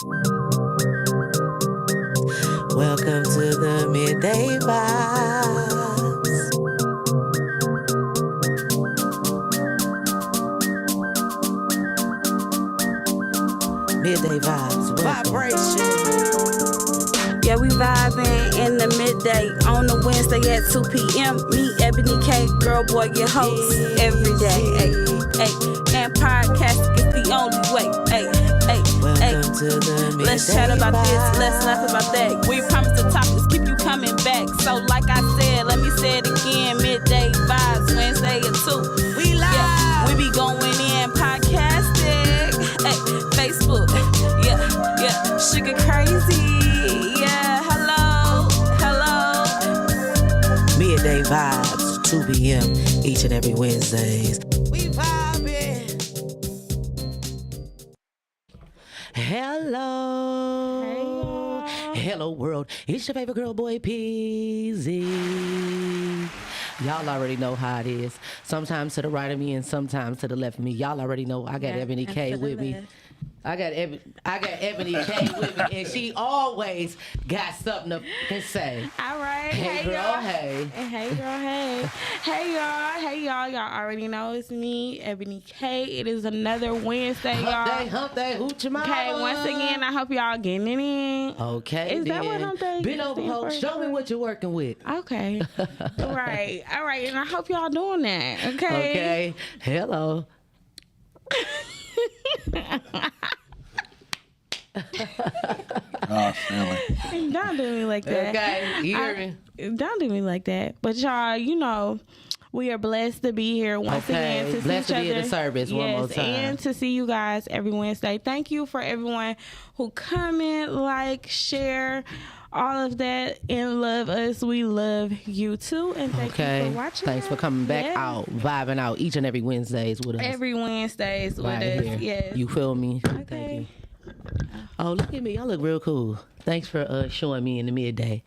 Welcome to the MidDay Vibez. MidDay Vibez, vibration. Yeah, we vibing in the midday on the Wednesday at 2 p.m. Me, Ebony K, GirlBoy, your host every day. And podcasting is the only way. Welcome to the MidDay Let's chat about Vibez. this, let's laugh about that. We promise the topics keep you coming back. So like I said, let me say it again. MidDay Vibez, Wednesday at 2. We live. Yeah, we be going in podcasting. Facebook. Yeah. Sugar crazy. Yeah, hello. MidDay Vibez, 2 p.m. each and every Wednesdays. We vibing. Hello. Hey, y'all. Hello, world. It's your favorite girl boy, Peezyy. Y'all already know how it is. Sometimes to the right of me and sometimes to the left of me. Y'all already know I got Ebony K with me. I got Ebony K with me, and she always got something to say. All right. Hey, girl, y'all. hey. And hey, girl, hey. Hey, y'all. Y'all already know it's me, Ebony K. It is another Wednesday, y'all. Hump day, hoochie mama. Okay, once again, I hope y'all getting it in. Okay, Is that what hump day Been over, stands ho. for? Show me what you're working with. Okay. All right. And I hope y'all doing that. Okay. Okay. Hello. Oh, silly. Don't do me like that. Okay, you hear me? Don't do me like that. But y'all, you know, we are blessed to be here once again to Blessed see to each be in other. the service one more time. And to see you guys every Wednesday. Thank you for everyone who comment, like, share, all of that, and love us. We love you too, and thank you for watching. Thanks for coming back out, vibing out each and every Wednesdays with us. Every Wednesdays with right us. here. Yes. You feel me? Okay. Thank you. Oh, look at me. Y'all look real cool. Thanks for showing me in the midday.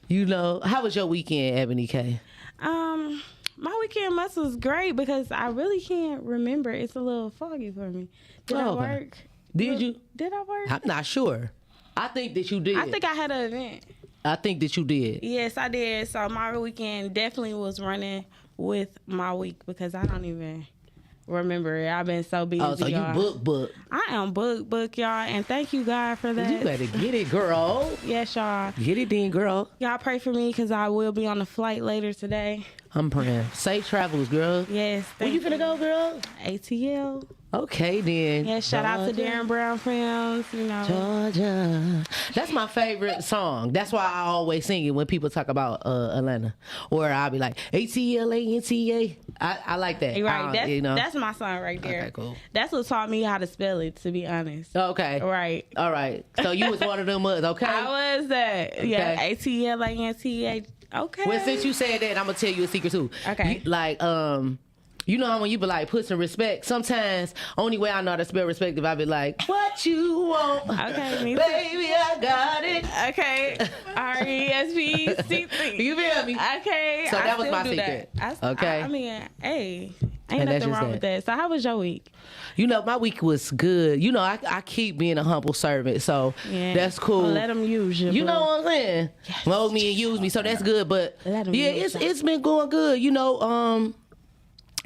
You know, how was your weekend, Ebony K? My weekend must was great because I really can't remember. It's a little foggy for me. Did I work? Did you? Did I work? I'm not sure. I think that you did. I think I had an event. I think that you did. Yes, I did. So my weekend definitely was running with my week because I don't even remember it. I've been so busy. Oh, so y'all. you book. I am book, y'all, and thank you, God, for that. You better get it, girl. Yes, y'all. Get it then, girl. Y'all pray for me because I will be on the flight later today. I'm praying. Safe travels, girl. Yes. Where you finna go, girl? ATL. Okay, then. Yeah, shout out to Darren Brown Films, you know. Georgia. That's my favorite song. That's why I always sing it when people talk about Atlanta. Or I'll be like, ATLANTA. I like that. Right. That's, you know? that's my song right there. Okay, cool. That's what taught me how to spell it, to be honest. Okay. Right. All right. So you was one of them ones, okay? I was that. Okay. Yeah, ATLANTA. Okay. Well, since you said that, I'm going to tell you a secret, too. Okay. You know how when you be like, put some respect, sometimes only way I know how to spell respect if I be like, what you want? Okay, me too. Baby, I got it. Okay. RESPCC. You feel me? Okay. So I that was still my do secret. that. Okay. I mean, hey, And ain't that's nothing just wrong with that. So how was your week? You know, my week was good. You know, I keep being a humble servant, so that's cool. Well, let them use you. You boo. know what I'm saying? Yes. Mold me and use me, so that's good. But Let 'em yeah, use it's been going good. You know,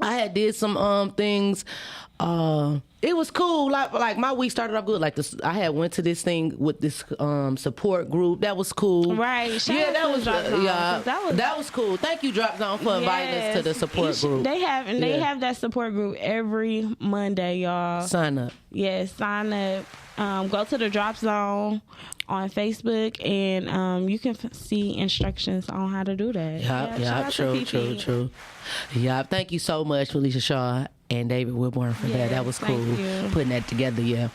I had did some things. It was cool. Like my week started off good. Like this, I had went to this thing with this support group. That was cool. Right. Shout Yeah, out that to was Drop Zone, 'cause that was cool. Thank you, Drop Zone, for inviting us to the support group. They have that support group every Monday, y'all. Sign up. Yes, sign up. Go to the Drop Zone on Facebook, and you can see instructions on how to do that. Yeah, true. Yeah, thank you so much, Felicia Shaw and David Wilborn for that. That was cool. thank you. Putting that together, yeah.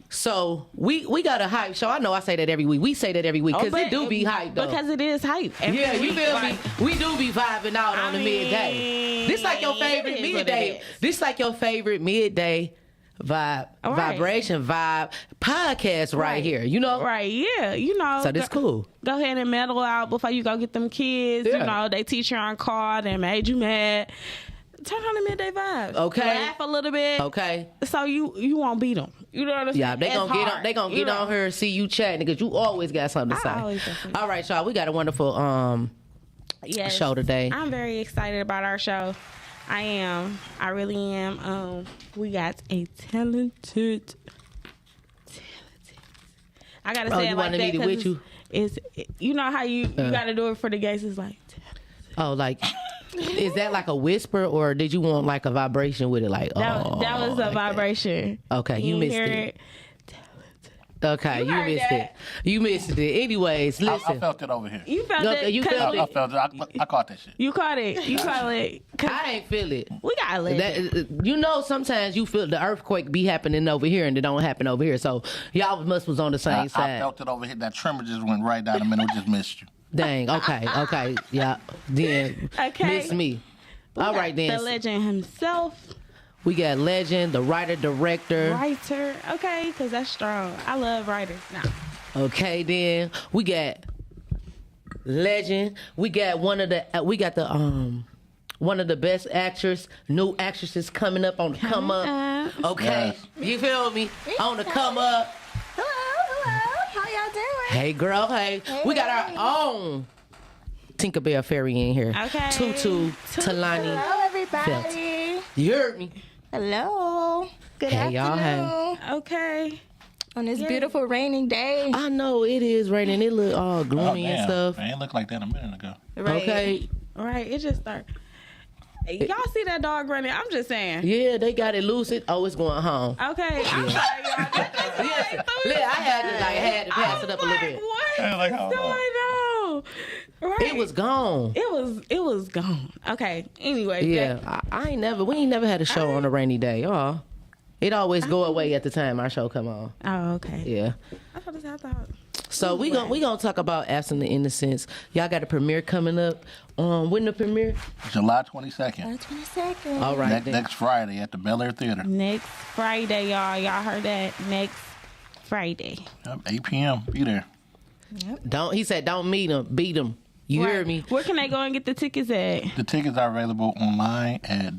So we got a hype show. I know I say that every week. We say that every week because it do be hype though. Because it is hype. Every Yeah, you week, feel like, me? We do be vibing out on the midday. This like your favorite it is what it midday. is. This like your favorite midday vibe, vibration vibe podcast right here. You know, Right, yeah, you know. So this cool. Go ahead and mellow out before you go get them kids. Yeah. You know, they teacher on call and made you mad. turn on the MidDay Vibez. Okay. Laugh a little bit. Okay. So you won't beat them. You know what I'm saying? Yeah, they gonna get on her and see you chatting because you always got something to say. always got something. All right, y'all. We got a wonderful show today. I'm very excited about our show. I am. I really am. We got a talented. I gotta say it you like wanted that me to with you? It's you know how you gotta do it for the gays. It's like. Oh, like, is that like a whisper or did you want like a vibration with it? Like, That was a like vibration. That. Okay, you missed hear it. Okay, you heard missed that. it. You missed it. Anyways, listen. I felt it over here. You felt No, it. you 'cause felt we- I felt it. I caught that shit. You caught it. You caught it. 'Cause I ain't feel it. we gotta let it. You know, sometimes you feel the earthquake be happening over here and it don't happen over here. So y'all must was on the same I side. felt it over here. That tremor just went right down the middle. Just missed you. Dang. Okay. Yeah. Then Okay. miss me. All right then. The legend himself, We got legend, the writer, director. writer. Okay, because that's strong. I love writers. Now, Okay, then we got legend. We got one of the best new actresses coming up on the come up. Okay, Yes. you feel me? On the come up. Hello. How y'all doing? Hey, girl. Hey, we got our own Tinkerbell fairy in here. Okay. Tutu Talani. Hello, everybody. You heard me. Hello. Good Hey, y'all. afternoon. okay. On this beautiful raining day. I know it is raining. It look all gloomy and stuff. Man, it looked like that a minute ago. Right. Okay. All right. It just started. Y'all see that dog running? I'm just saying. Yeah, they got it loose. Oh, it's going home. Okay. I'm sorry, y'all. Listen, I had to pass it up a little bit. What? Yeah, like, hold on. going on? Right. It was gone. It was gone. Okay. Anyway. Yeah, we ain't never had a show on a rainy day. Oh, it always go away at the time our show come on. Oh, okay. Yeah. I thought. So we gonna talk about Absent the Innocence. Y'all got a premiere coming up. When the premiere? July 22nd. 22nd. All right. then. Next Friday at the Bel Air Theater. Next Friday, y'all. Y'all heard that? Next Friday. Yep, 8 p.m. Be there. He said don't meet him, beat him. You heard me. Where can they go and get the tickets at? The tickets are available online at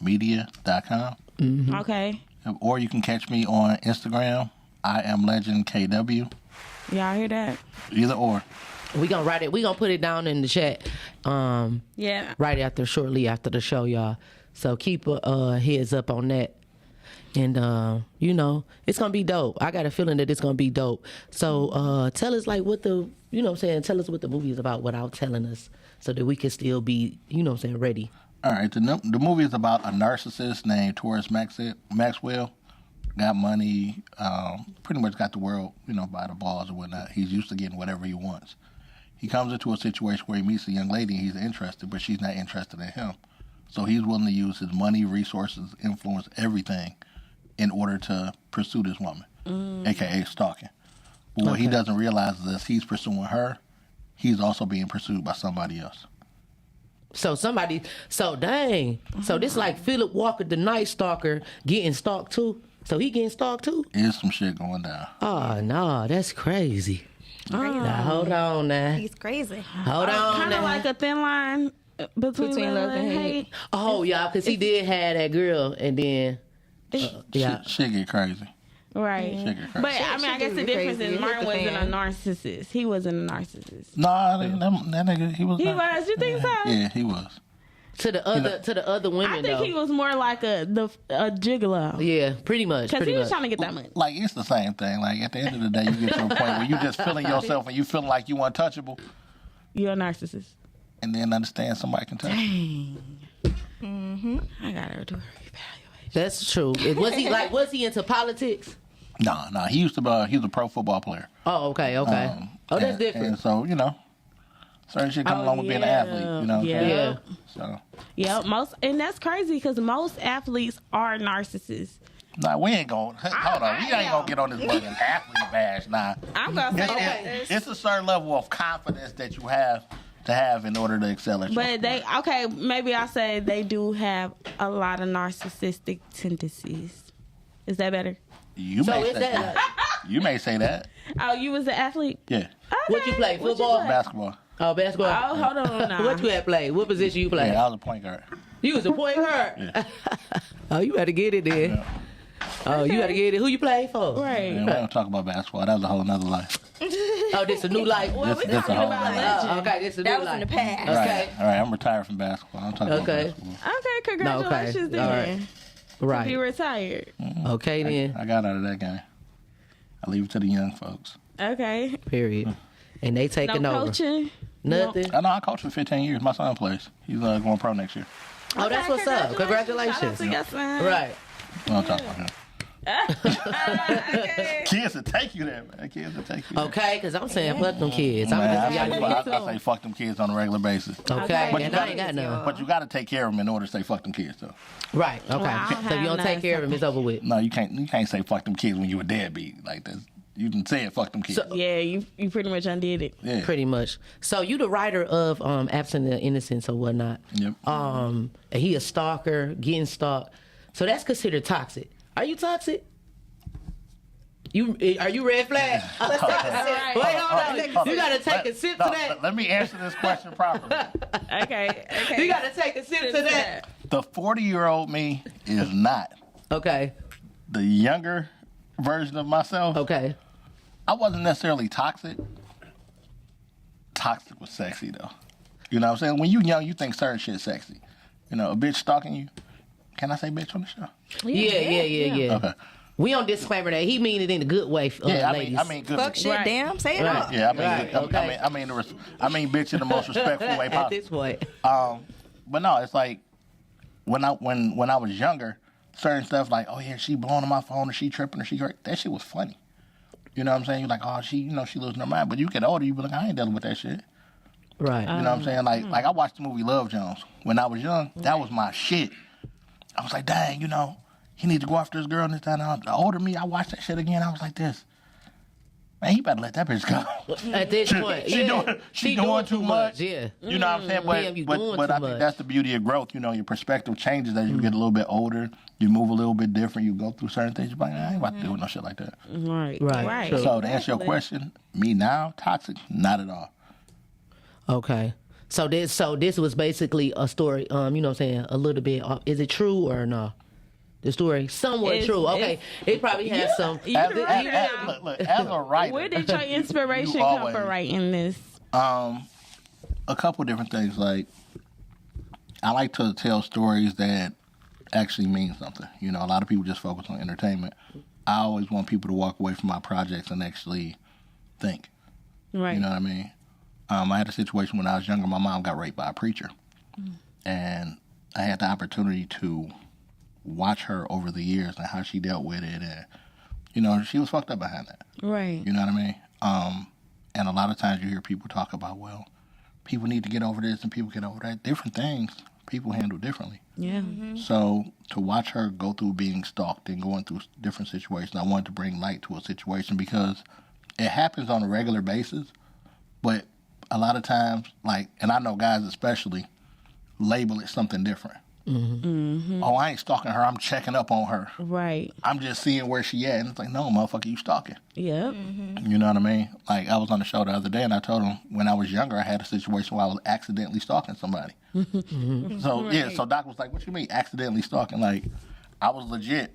www.iybemedia.com. Okay. Or you can catch me on Instagram. I am Legend KW. Y'all hear that? Either or. We gonna write it. We gonna put it down in the chat. Yeah. Shortly after the show, y'all. So keep a heads up on that. And it's gonna be dope. I got a feeling that it's gonna be dope. So tell us like what the tell us what the movie is about without telling us, so that we can still be ready. All right. The movie is about a narcissist named Taurus Maxwell. Got money, pretty much got the world, by the balls or whatnot. He's used to getting whatever he wants. He comes into a situation where he meets a young lady and he's interested, but she's not interested in him. So he's willing to use his money, resources, influence, everything in order to pursue this woman, a.k.a. stalking. But what he doesn't realize is as he's pursuing her, he's also being pursued by somebody else. So dang. So this like Philip Walker, the Night Stalker, getting stalked too. So he getting stalked too? There's some shit going down. Oh no, that's crazy. Now hold on now. He's crazy. Hold on Kind now. of like a thin line between love and hate. Oh yeah, because he did have that girl and then Shit get crazy. Right. Shit get crazy. But I mean, I guess the difference crazy. is Martin Hit the wasn't a fan. narcissist. He wasn't a narcissist. Nah, that nigga, he was. He not. was. You think so? Yeah, he was. to the other women I think though. he was more like a gigolo. Yeah, pretty much. Because he was much. trying to get that money. Like, it's the same thing. Like, at the end of the day, you get to a point where you just feeling yourself and you feeling like you untouchable, You're a narcissist. and then understand somebody can touch you. I gotta do a reevaluation. That's true. Was he into politics? Nah, he was a pro football player. Oh, okay. That's and, different. And so, certain shit come along with being an athlete, Yeah. So, Yeah, and that's crazy because most athletes are narcissists. nah, we ain't gonna, hold on, we ain't gonna get on this fucking athlete bash, nah. I'm gonna say that. It's a certain level of confidence that you have to have in order to excel at your sport. Maybe I'll say they do have a lot of narcissistic tendencies. Is that better? You may say that. You may say that. Oh, you was an athlete? Yeah. What you play? Football? Basketball. Oh, basketball. Oh, hold on now. What you had played? What position you played? Yeah, I was a point guard. You was a point guard. Yeah. Oh, you had to get it then. Yeah. Oh, you had to get it. Who you played for? Right. Yeah, we don't talk about basketball. That was a whole nother life. Oh, this a new life. Well, we This a talking whole about life. legend. Okay, this a new That was life. in the past. Okay. All right, I'm retired from basketball. I'm talking about Okay. basketball. Okay, congratulations No, okay. then. All right. You Right. retired. Okay then. I got out of that game. I leave it to the young folks. Okay. Period. And they No taking over. coaching. Nothing. I know I coached for 15 years. My son plays. He's going pro next year. Oh, that's what's up. Shout out Congratulations. to your son. Right. We don't talk about him. Okay. Kids will take you there, man. Kids will take you there. Okay, because I'm saying fuck them kids. Man, I'm I say fuck them kids on a regular basis. okay, But and you I ain't got none. But you got to take care of them in order to say fuck them kids, though. Right. Okay. Well, I don't So if you have don't take none, care of them, it's over with. No, you can't say fuck them kids when you a deadbeat like this. You can say it, fuck them kids. So- Yeah, you pretty much undid it. Yeah. Pretty much. So you the writer of Absent of Innocence or whatnot. Yep. And he a stalker, getting stalked. So that's considered toxic. Are you toxic? Are you red flag? Let's take a sip. Wait, hold on. You gotta take a sip to that. Let me answer this question properly. Okay. You gotta take a sip to that. The 40-year-old me is not. Okay. The younger version of myself, Okay. I wasn't necessarily toxic. Toxic was sexy, though. You know what I'm saying? When you young, you think certain shit's sexy. You know, a bitch stalking you. Can I say bitch on the show? Yeah. Okay. We don't disclaimer that. He mean it in a good way, Yeah, ladies. I mean good. Fuck shit, Right. damn. Say it Right. all. Yeah, I mean, Right, okay. I mean, bitch in the most respectful way At possible. this point. But no, it's like when I was younger, certain stuff like, oh yeah, she blowing on my phone or she tripping or she great. That shit was funny. You know what I'm saying? You're like, oh, she losing her mind. But you get older, you be like, I ain't dealing with that shit. Right. You know what I'm saying? Like I watched the movie Love Jones when I was young. That was my shit. I was like, dang, he need to go after this girl and this, that, and that. The older me, I watched that shit again. I was like this. Man, he better let that bitch go. At this point, she doing too much. Yeah. You know what I'm saying? Damn, you doing But too I think much. that's the beauty of growth. Your perspective changes as you get a little bit older. You move a little bit different. You go through certain things. You're like, I ain't about to deal with no shit like that. Right. True. So to answer your question, me now, toxic? Not at all. Okay. So this was basically a story. You know what I'm saying? A little bit. Is it true or no? The story somewhat It's- true. Okay. It probably has some. You As, the as, writer as, now. look, as a writer, Where did your inspiration You come always- for writing this? a couple different things. Like, I like to tell stories that actually mean something. A lot of people just focus on entertainment. I always want people to walk away from my projects and actually think. Right. You know what I mean? I had a situation when I was younger. My mom got raped by a preacher. And I had the opportunity to watch her over the years and how she dealt with it. And, she was fucked up behind that. Right. You know what I mean? And a lot of times you hear people talk about, well, people need to get over this and people get over that. Different things people handle differently. Yeah. So to watch her go through being stalked and going through different situations, I wanted to bring light to a situation because it happens on a regular basis, but a lot of times, and I know guys especially, label it something different. Oh, I ain't stalking her. I'm checking up on her. Right. I'm just seeing where she at. And it's like, no, motherfucker, you stalking. Yep. You know what I mean? Like, I was on the show the other day, and I told him when I was younger, I had a situation where I was accidentally stalking somebody. So, yeah, so Doc was like, what you mean accidentally stalking? Like, I was legit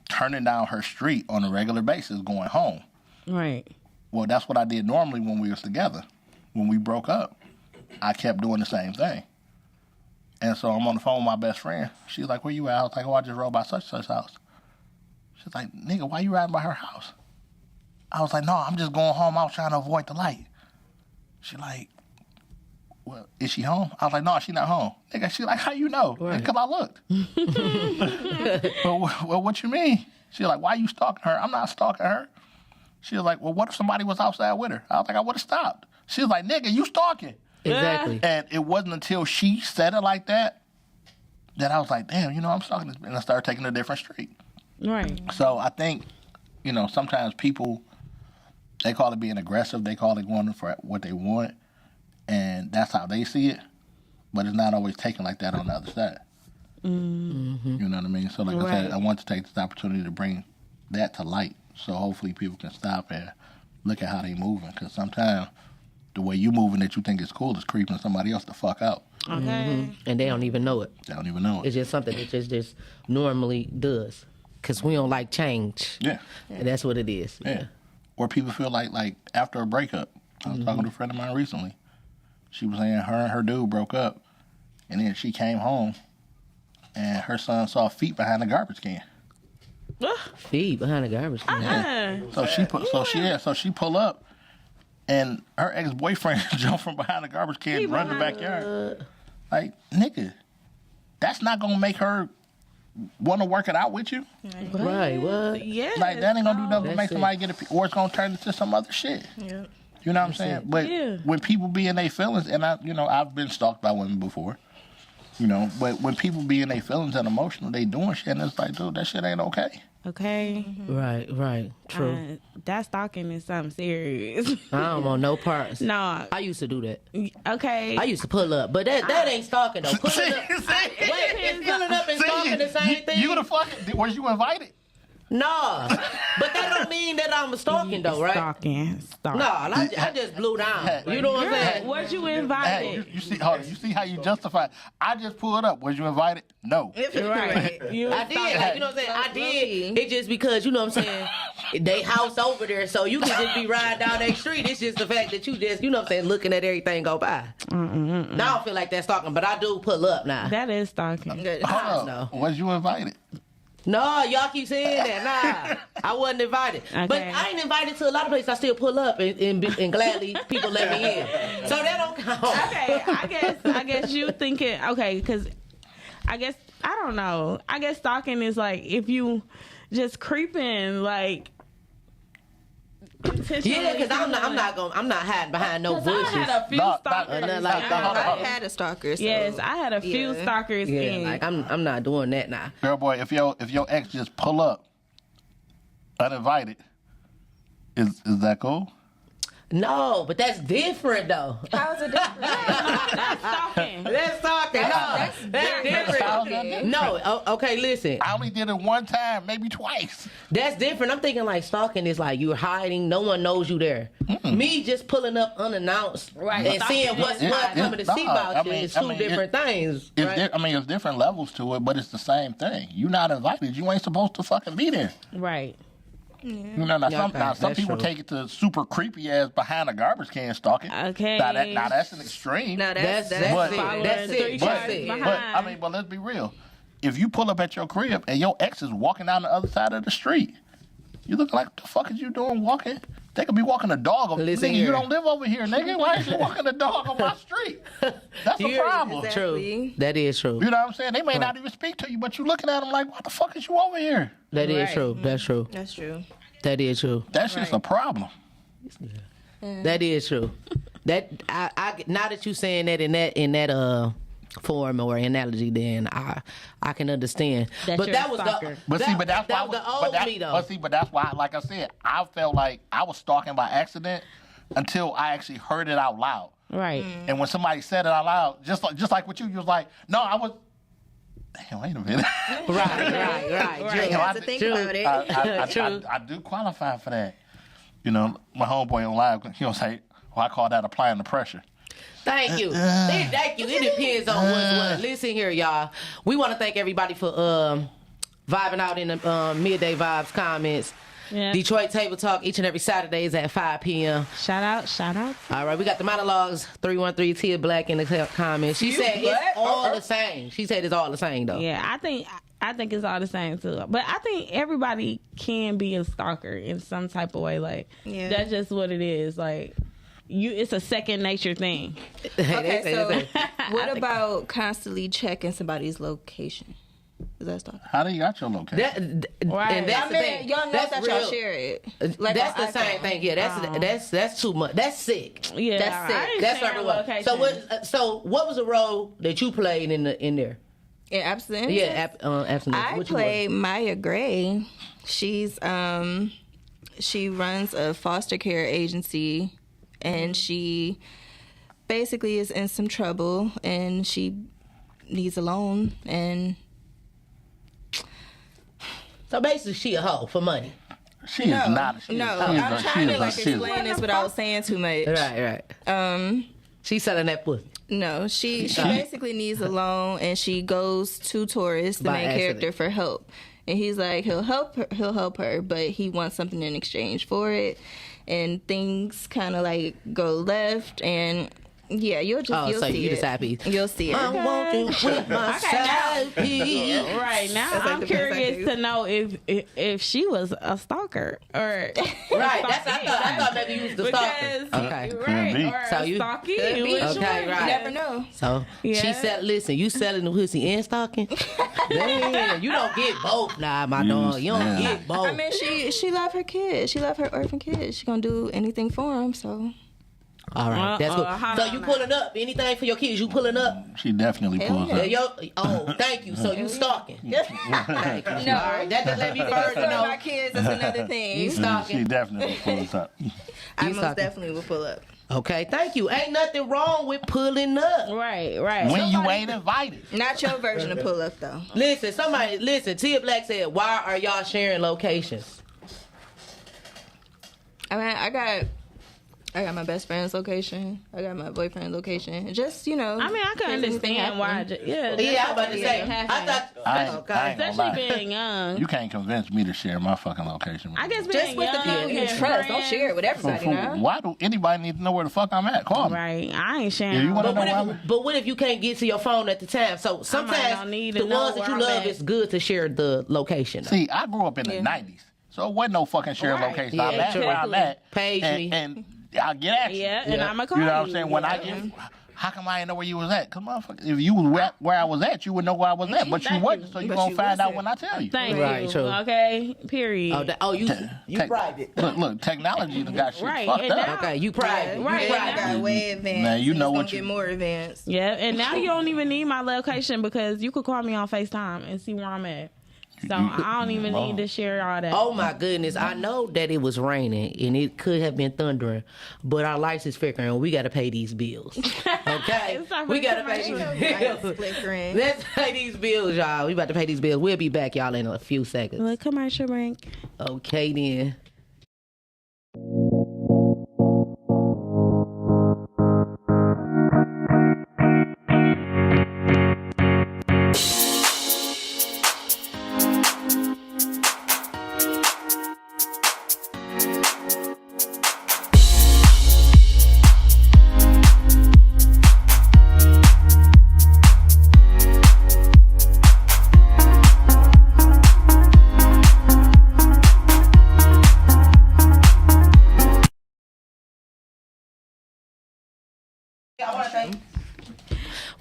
turning down her street on a regular basis going home. Right. Well, that's what I did normally when we was together. When we broke up, I kept doing the same thing. And so I'm on the phone with my best friend. She's like, where you at? I was like, oh, I just rode by such and such house. She's like, nigga, why you riding by her house? I was like, no, I'm just going home. I was trying to avoid the light. She like, well, is she home? I was like, no, she not home. Nigga, she like, how you know? Right. Because I looked. well, what you mean? She like, why you stalking her? I'm not stalking her. She was like, well, what if somebody was outside with her? I was like, I would have stopped. She was like, nigga, you stalking. Exactly. And it wasn't until she said it like that I was like, damn, I'm stalking this. And I started taking a different street. Right. So I think, sometimes people, they call it being aggressive. They call it going for what they want. And that's how they see it. But it's not always taken like that on the other side. Mm-hmm. You know what I mean? So like I said, I want to take this opportunity to bring that to light. So hopefully people can stop and look at how they moving. Because sometimes the way you moving that you think is cool is creeping somebody else the fuck out. Okay. And they don't even know it. They don't even know it. It's just something that just normally does. Because we don't like change. Yeah. And that's what it is. Yeah. Or people feel like after a breakup. I was talking to a friend of mine recently. She was saying her and her dude broke up. And then she came home and her son saw feet behind the garbage can. Feet behind the garbage can. So she pull up and her ex-boyfriend jumped from behind the garbage can and run in the backyard. Like, nigga, that's not gonna make her want to work it out with you. Right, what? Yeah. Like, that ain't gonna do nothing to make That's somebody get a, or it's gonna turn into some other shit. Yeah. You know what I'm saying? But when people be in their feelings, and I've been stalked by women before, but when people be in their feelings and emotional, they doing shit, and it's like, dude, that shit ain't okay. Okay. Right. True. That stalking is something serious. I don't want no parts. No. I used to do that. Okay. I used to pull up, but that ain't stalking though. Pulling up. Wait, is pulling up and stalking the same thing? You the fucking, was you invited? No, but that don't mean that I'm stalking though, right? Stalking. No, I just blew down. You know what I'm saying? Was you Hey, invited? you see, hold on, you see how you justify? I just pulled up. Was you invited? No. Right. You I did, like, you know what I'm saying? I did. It just because, you know what I'm saying, they house over there, so you can just be riding down that street. It's just the fact that you just, you know what I'm saying, looking at everything go by. Now I don't feel like that's stalking, but I do pull up now. That is stalking. Hold on. Was you invited? No, y'all keep saying that. Nah, I wasn't invited. Okay. But I ain't invited to a lot of places. I still pull up and gladly people let me in. So that don't count. Okay, I guess you thinking, okay, because I guess, I don't know. I guess stalking is like if you just creeping, like, yeah, because I'm not hiding behind no bushes. I had a few stalkers. nothing like that. I had a stalker. So. Yes, I had a few stalkers. Yeah, in. like I'm not doing that now. Girl, boy, if your ex just pull up uninvited, is that cool? No, but that's different though. How is it different? That's stalking. That's talking. No, that's different. No, okay, listen. I only did it one time, maybe twice. That's different. I'm thinking like stalking is like you're hiding, no one knows you there. Me just pulling up unannounced and seeing what's coming to see about you is two different things. Right? It's different levels to it, but it's the same thing. You're not invited. You ain't supposed to fucking be there. Right. Some people take it to super creepy ass behind a garbage can stalking. Okay. Now that's an extreme. No, That's it. But let's be real. If you pull up at your crib and your ex is walking down the other side of the street, you look like, what the fuck is you doing walking? They could be walking a dog over Listen nigga, here. you don't live over here, nigga. Why is you walking a dog on my street? That's a problem. True. That is true. You know what I'm saying? They may not even speak to you, but you looking at them like, what the fuck is you over here? That is true. That's true. That's true. That is true. That's just a problem. That is true. That I now that you saying that in that form or analogy, then I can understand. But that was stalker. But that's why the old me though. But that's why, like I said, I felt like I was stalking by accident until I actually heard it out loud. Right. And when somebody said it out loud, just like with you was like, no, I was. Damn, wait a minute. Right. You have to think about it. I do qualify for that. You know, my homeboy on live, he'll say, well, I call that applying the pressure. Thank you. Thank you. It depends on what's what. Listen here, y'all. We want to thank everybody for vibing out in the MidDay Vibez comments. Yeah. Detroit Table Talk each and every Saturdays at 5 p.m. Shout out. All right, we got the monologues, 313 Tia Black in the comments. She said it's all the same. She said it's all the same, though. Yeah, I think it's all the same, too. But I think everybody can be a stalker in some type of way. Like, that's just what it is. Like, it's a second nature thing. Okay, so what about constantly checking somebody's location? Is that stalking? How do you got your location? Right. And that's the thing. Y'all know That's that real. y'all share it. That's the same thing. Yeah, that's too much. That's sick. Yeah, that's sick. I ain't That's sharing everyone. location. So what was the role that you played in there? In abstinence? Yeah, abstinence. I played Maya Gray. She's she runs a foster care agency, and she basically is in some trouble, and she needs a loan, and So basically, she a hoe for money. She is not. She No, is, I'm trying to explain this without saying too much. Right. She's selling that pussy. No, she basically needs a loan, and she goes to Taurus, the By main accident. character, for help. And he's like, he'll help her, but he wants something in exchange for it. And things kind of like go left, and yeah, you'll so see you it. the side piece. You'll see it. I want you with my side piece. Right now, That's like I'm the best curious idea. to know if she was a stalker or Right, that's I thought maybe you was the stalker. because Okay. right Could be. or So a you- stalking. Could be. Which Okay, one? right. You never know. So she Yeah. said, "Listen, you selling the pussy and stalking? Damn, you don't get both, nah, my dog. You don't Yeah. get both. I mean, she love her kids. She love her orphan kids. She gonna do anything for them. So All right, that's good. hold So on you now. pulling up anything for your kids? You pulling up? She definitely pulls Yeah, up. thank you. So you stalking? Thank you. no, All right, that just let me further my know kids is another thing. you She stalking. definitely pulls up. I You most stalking. definitely will pull up. Okay, thank you. Ain't nothing wrong with pulling up. Right. When you ain't invited. Not your version of pull up though. Listen. Tia Black said, "Why are y'all sharing locations?" I mean, I got my best friend's location. I got my boyfriend's location. Just, I mean, I can understand why. Yeah, I was about to say. I thought. I ain't gonna especially lie. being young. You can't convince me to share my fucking location. I guess being Just with the young people you and trust. Don't friends. share it with everybody now. Why do anybody need to know where the fuck I'm at? Call me. Right, I ain't If sharing. you wanna But know what, where I'm but what if you can't get to your phone at the time? So not sometimes need to the know ones that you where I'm love, at. it's good to share the location. See, I grew up in the 90s, so it wasn't no fucking shared Right. location. Yeah, I'm at where I'm at. Page me. And I'll get at you. Yeah, and I'ma call You know what I'm you. saying? When I Yeah. get, how come I didn't know where you was at? Cause motherfucker, if you was where I was at, you would know where I was at. But you Thank wasn't, you. so you But gonna you find out wasn't. when I tell you. Thank Right, you. true. Okay. Period. You Tech- private. Look, technology done got shit Right, fucked and up. now- Okay, you private. Right, You and private. now- Got way advanced. Now you It's know gonna what get you. more advanced. Yeah, and now you don't even need my location because you could call me on FaceTime and see where I'm at. So I don't even need to share all that. Oh my goodness! I know that it was raining and it could have been thundering, but our lights is flickering. And we got to pay these bills. Okay, It's not we got to for pay commercial. these Lights bills. flickering. Let's pay these bills, y'all. We about to pay these bills. We'll be back, y'all, in a few seconds. Look, commercial break. Okay, then.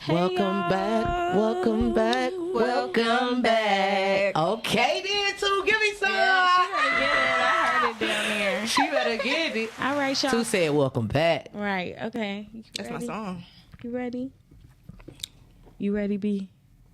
Welcome back. Welcome back. Welcome back. Okay, then, too. Give me some. I heard it down there. She better get it. All right, y'all. Two said, "Welcome back." Right. Okay. That's my song. You ready? You ready, B?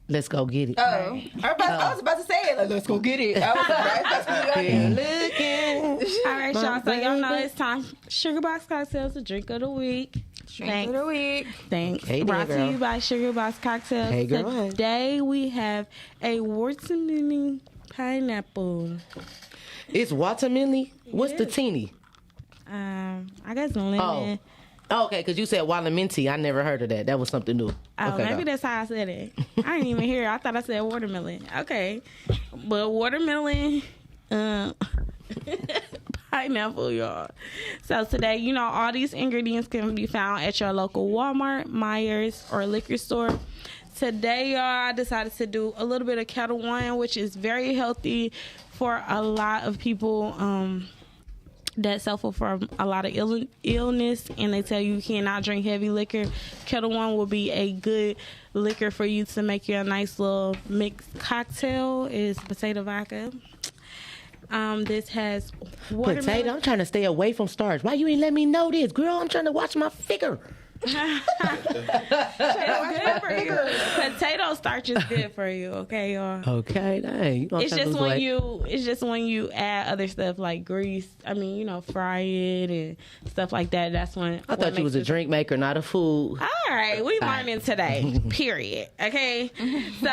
Let's go get it. Oh, I was about to say it. Like, let's go get it. I was like, that's what we got. Looking. All right, y'all. So y'all know it's time. Sugarbox Cocktail's the drink of the week. Drink of the week. Thanks. Hey there, Brought to girl. you by Sugarbox Cocktail. Hey, girl. Today we have a watermelon pineapple. It's watermelon. What's the teeny? I guess lemon. Oh, okay, because you said waterminty. I never heard of that. That was something new. Oh, Okay, maybe go. that's how I said it. I didn't even hear it. I thought I said watermelon. Okay. But watermelon, pineapple, y'all. So today, you know, all these ingredients can be found at your local Walmart, Myers, or liquor store. Today, y'all, I decided to do a little bit of Kettle One, which is very healthy for a lot of people that suffer from a lot of illness, and they tell you cannot drink heavy liquor. Kettle One will be a good liquor for you to make you a nice little mixed cocktail. Is potato vodka. This has watermelon. Potato, I'm trying to stay away from starch. Why you ain't let me know this? Girl, I'm trying to watch my figure. Potato starch is good for you, okay, y'all. Okay, dang. It's just when you add other stuff like grease. I mean, you know, fry it and stuff like that. That's when I thought you was a drink maker, not a food. All right, we learning today. Period. Okay. So,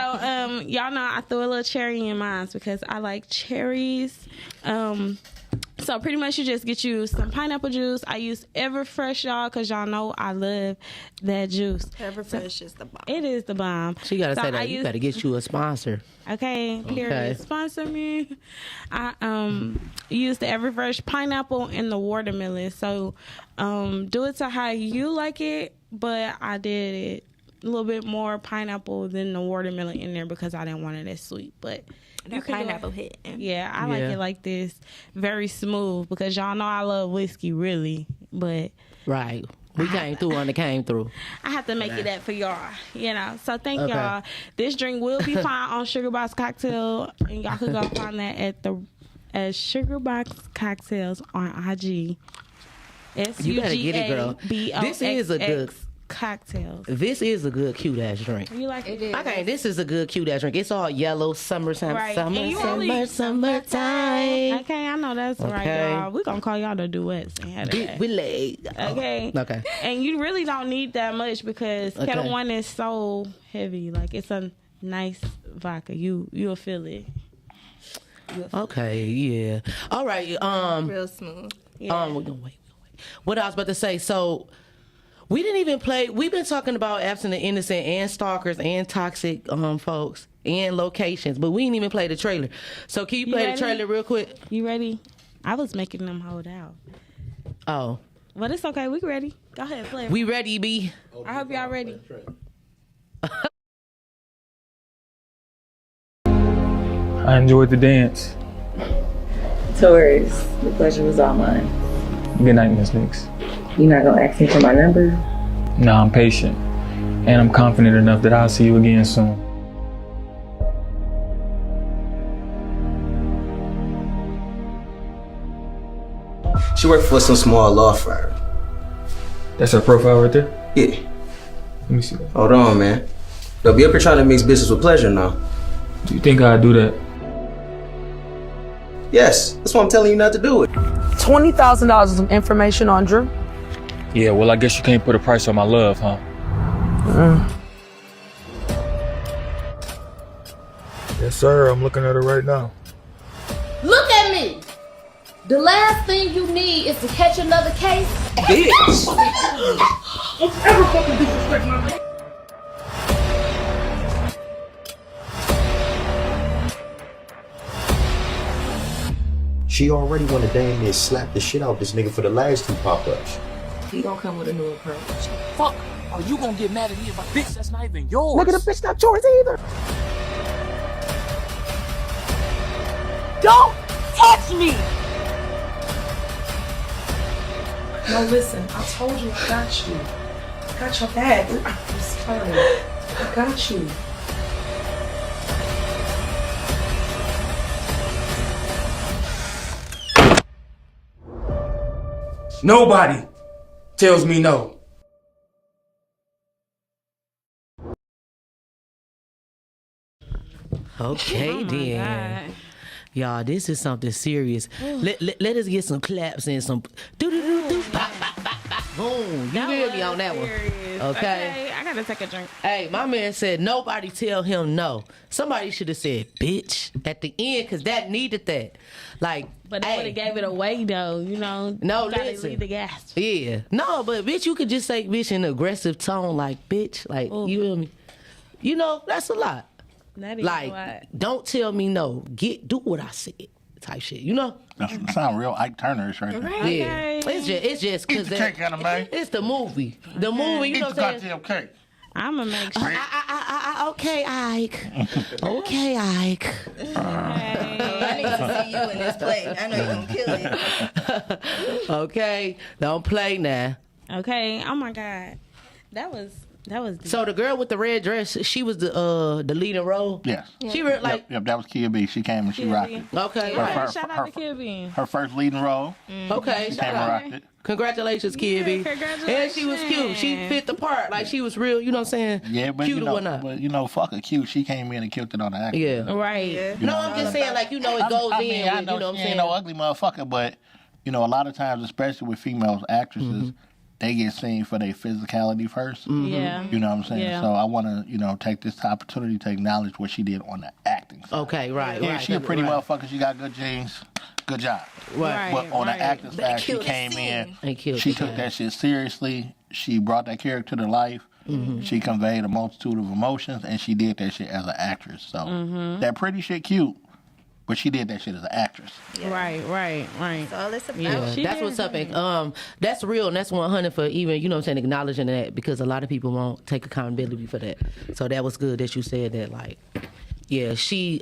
y'all know I threw a little cherry in mine because I like cherries. So pretty much you just get you some pineapple juice. I use Everfresh, y'all, because y'all know I love that juice. Everfresh is the bomb. It is the bomb. She gotta say that. You better get you a sponsor. Okay, period. Sponsor me. I use the Everfresh pineapple and the watermelon. So do it to how you like it, but I did it a little bit more pineapple than the watermelon in there because I didn't want it as sweet. But That pineapple hit. yeah, I like it like this, very smooth, because y'all know I love whiskey, really. But Right. We came through on the came through. I have to make it that for y'all, you know. So thank y'all. This drink will be found on Sugarbox Cocktail, and y'all can go find that at Sugarbox Cocktails on IG. You better get it, girl. This is a good cocktails. This is a good cute ass drink. You like it? Okay, this is a good cute ass drink. It's all yellow, summertime, Right. And you summertime. Okay, I know that's right, y'all. We're gonna call y'all the duets. Get Willie. Okay. Okay. And you really don't need that much because Kettle One is so heavy. Like, it's a nice vodka. You'll feel it. Okay, yeah. All right. Real smooth. We're gonna wait. What I was about to say, so we didn't even play. We've been talking about absent and innocent and stalkers and toxic folks and locations, but we didn't even play the trailer. So can you play the trailer real quick? You ready? I was making them hold out. Oh. But it's okay. We ready. Go ahead, play it. We ready, B? I hope y'all ready. I enjoyed the dance. Taurus, the pleasure was all mine. Good night, Miss Nix. You not gonna ask me for my number? No, I'm patient. And I'm confident enough that I'll see you again soon. She worked for some small law firm. That's her profile right there? Yeah. Let me see that. Hold on, man. Don't be up here trying to mix business with pleasure now. Do you think I'd do that? Yes, that's why I'm telling you not to do it. $20,000 of some information on Drew. Yeah, well, I guess you can't put a price on my love, huh? Yes, sir. I'm looking at her right now. Look at me. The last thing you need is to catch another case. Bitch! Don't ever fucking disrespect my man. She already wanna damn near slap the shit out this nigga for the last 2 pop-ups. He gonna come with a new approach. Fuck! Are you gonna get mad at me if I bitch that's not even yours? Nigga, the bitch not yours either. Don't touch me! No, listen, I told you I got you. I got your bag. It's fine. I got you. Nobody tells me no. Okay, then. Y'all, this is something serious. Let us get some claps and some do pop, pop, pop, pop, boom. You hear me on that one? Okay. I gotta take a drink. Hey, my man said nobody tell him no. Somebody should have said bitch at the end because that needed that. Like, But they would have gave it away though, you know. No, you gotta listen. leave the gas. Yeah. No, but bitch, you could just say bitch in an aggressive tone, like bitch, like you feel me? You know, that's a lot. That is Like, what. don't tell me no. Do what I said, type shit. You know? That sound real Ike Turner-ish right there. Yeah. It's just Eat because the cake, Anna Mae. it's the movie. The movie, you Eat know the what I'm saying? goddamn cake. I'ma make sure. Okay, Ike. Okay, Ike. I need to see you in this plate. I know you're gonna kill it. Okay, don't play now. Okay. Oh my God. That was deep. So the girl with the red dress, she was the leading role. Yes. She really like Yep, that was Kia B. She came and she rocked it. okay. Her Right. first- Shout out to Kid B. Her first leading role. Okay, She shout came and out. rocked it. Congratulations, Kid B. Congratulations. And she was cute. She fit the part. Like she was real. You know what I'm saying? Yeah, but cute you or know, whatnot. fuck her cute. She came in and killed it on the acting. Yeah. Right. No, I'm just saying, like, you know, it goes I in. mean, with, I know you know what I'm she saying? ain't no ugly motherfucker, but you know, a lot of times, especially with female actresses, they get seen for their physicality first. Yeah. You know what I'm saying? Yeah. So I want to, you know, take this opportunity to acknowledge what she did on the acting side. Okay, right. Yeah, right. she a pretty right. motherfucker. She got good genes. good job. Right. But on the acting They side, she killed the came scene. in. She Took that shit seriously. She brought that character to life. She conveyed a multitude of emotions, and she did that shit as an actress. So that pretty shit cute, but she did that shit as an actress. Yeah. Right. That's all it's about. Yeah, that's what's up. And, that's real, and that's 100 for even, you know what I'm saying, acknowledging that, because a lot of people won't take accountability for that. So that was good that you said that, like, yeah,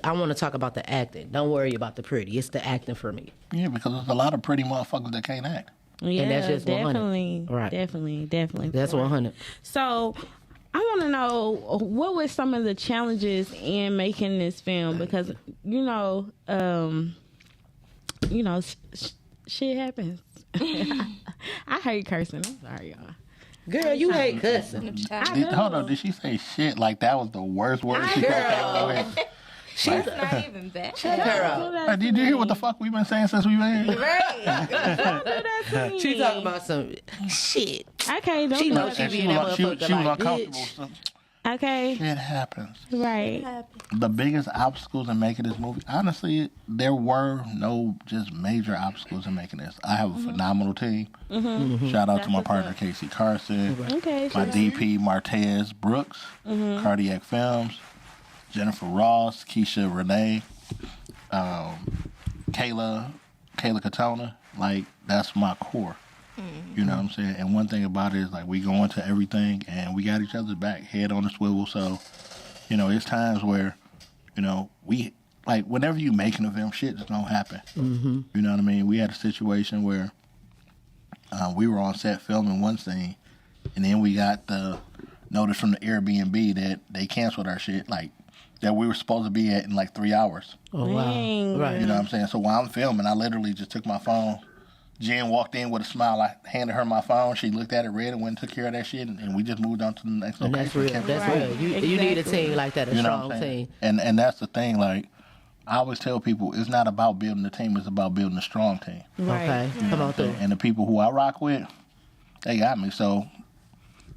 I want to talk about the acting. Don't worry about the pretty. It's the acting for me. Yeah, because there's a lot of pretty motherfuckers that can't act. Yeah, And that's just 100. definitely. Right. Definitely. That's 100. So, I want to know, what were some of the challenges in making this film? Because, shit happens. I hate cursing. I'm sorry, y'all. Girl, you hate cussing. Hold on, did she say shit like that was the worst word she could have? That's not even bad. Shut her up. Did you hear what the fuck we've been saying since we been here? Right. She talking about some shit. Okay, don't She do know that. she be in that She motherfucker was like, uncomfortable. bitch. So Okay, shit happens. right. The biggest obstacles in making this movie, honestly, there were no just major obstacles in making this. I have a phenomenal team. Shout out to my partner, Casey Carson. Okay, My DP, Martez Brooks, Cardiac Films, Jennifer Ross, Keisha Renee, Kayla Katona. Like, that's my core. You know what I'm saying? And one thing about it is, like, we go into everything and we got each other's back, head on the swivel. So, it's times where, we, like, whenever you making a film, shit just don't happen. You know what I mean? We had a situation where we were on set filming one scene, and then we got the notice from the Airbnb that they canceled our shit, like, that we were supposed to be at in, like, 3 hours. Oh, wow. Dang. Right. You know what I'm saying? So while I'm filming, I literally just took my phone. Jen walked in with a smile. I handed her my phone. She looked at it, read it, went and took care of that shit, and we just moved on to the next And location. that's real. That's real. You need a team like that, a You know what strong I'm saying? team. And that's the thing. Like, I always tell people, it's not about building a team. It's about building a strong team. Okay, come on through. And the people who I rock with, they got me. So,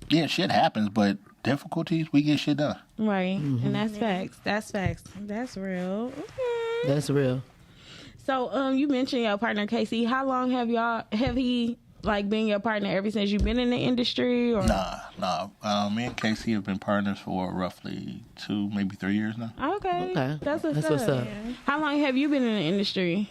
yeah, shit happens, but difficulties, we get shit done. Right, and that's facts. That's facts. That's real. Okay. That's real. So, you mentioned your partner Casey. How long have he like been your partner ever since you've been in the industry? Or Nah. Me and Casey have been partners for roughly 2, maybe 3 years now. Okay, Okay. that's what's up. How long have you been in the industry?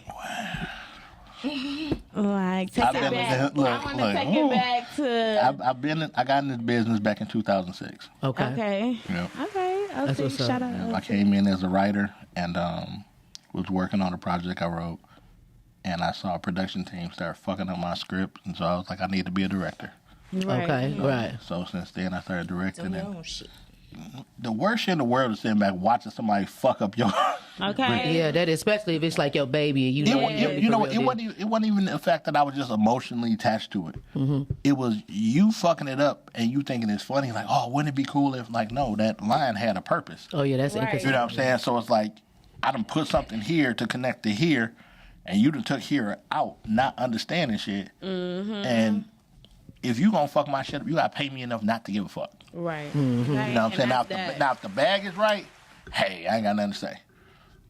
Like, take I've it been- back. look, I want to look, take it back to. I got in this business back in 2006. Okay. Okay. Yeah. Okay. That's what's up. Shout out. I came in as a writer and was working on a project I wrote, and I saw a production team start fucking up my script, and so I was like, I need to be a director. Right. Okay, right. So since then, I started directing. Your And own shit. the worst shit in the world is sitting back watching somebody fuck up your. Okay. Yeah, that especially if it's like your baby and you It, know. wa- you know, it wasn't even the fact that I was just emotionally attached to it. It was you fucking it up and you thinking it's funny. Like, oh, wouldn't it be cool if, like, no, that line had a purpose. Oh yeah, that's Right. interesting. You know what I'm saying? So it's like, I done put something here to connect to here, and you done took here out, not understanding shit. And if you gonna fuck my shit up, you gotta pay me enough not to give a fuck. Right. You know what I'm saying? Now if the bag is right, hey, I ain't got nothing to say.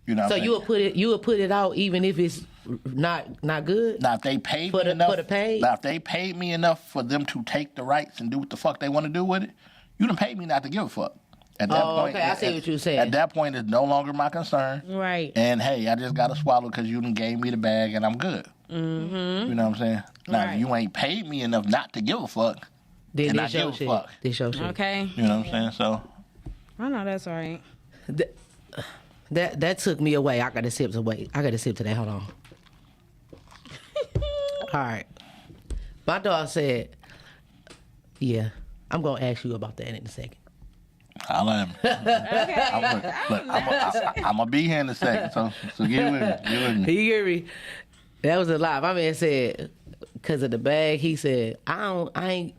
You know what So I'm you would put it out even if it's not good. Now if they paid For me the- enough, for the pay? now if they paid me enough for them to take the rights and do what the fuck they want to do with it, you done paid me not to give a fuck. At that point, okay, I see what you're saying. At that point, it's no longer my concern. Right. And hey, I just got to swallow because you done gave me the bag and I'm good. You know what I'm saying? Now, Right. if you ain't paid me enough not to give a fuck, Then and I this your give a shit. fuck. This your shit. Okay. You know what I'm saying? So, I know that's right. That took me away. I got to sip to that. Hold on. All right. My dog said, "Yeah, I'm gonna ask you about that in a second." I'll at me. I'm gonna be here in a second. So get with me. Get with me. You hear me? That was a lie. My man said, because of the bag, he said, I ain't,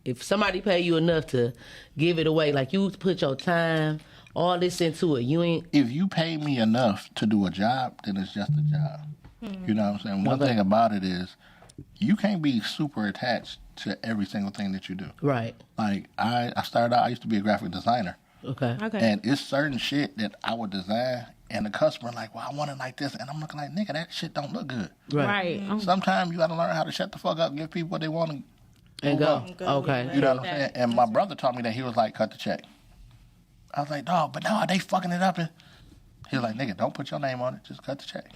if somebody pay you enough to give it away, like you put your time, all this into it, you ain't. If you pay me enough to do a job, then it's just a job. You know what I'm saying? One thing about it is, you can't be super attached to every single thing that you do. Right. Like, I started out, I used to be a graphic designer. Okay. Okay. And it's certain shit that I would design, and the customer like, well, I want it like this, and I'm looking like, nigga, that shit don't look good. Right. Sometimes you got to learn how to shut the fuck up, and give people what they want and go. Okay. You know what I'm saying? And my brother taught me that. He was like, cut the check. I was like, dog, but no, they fucking it up. And he was like, nigga, don't put your name on it. Just cut the check.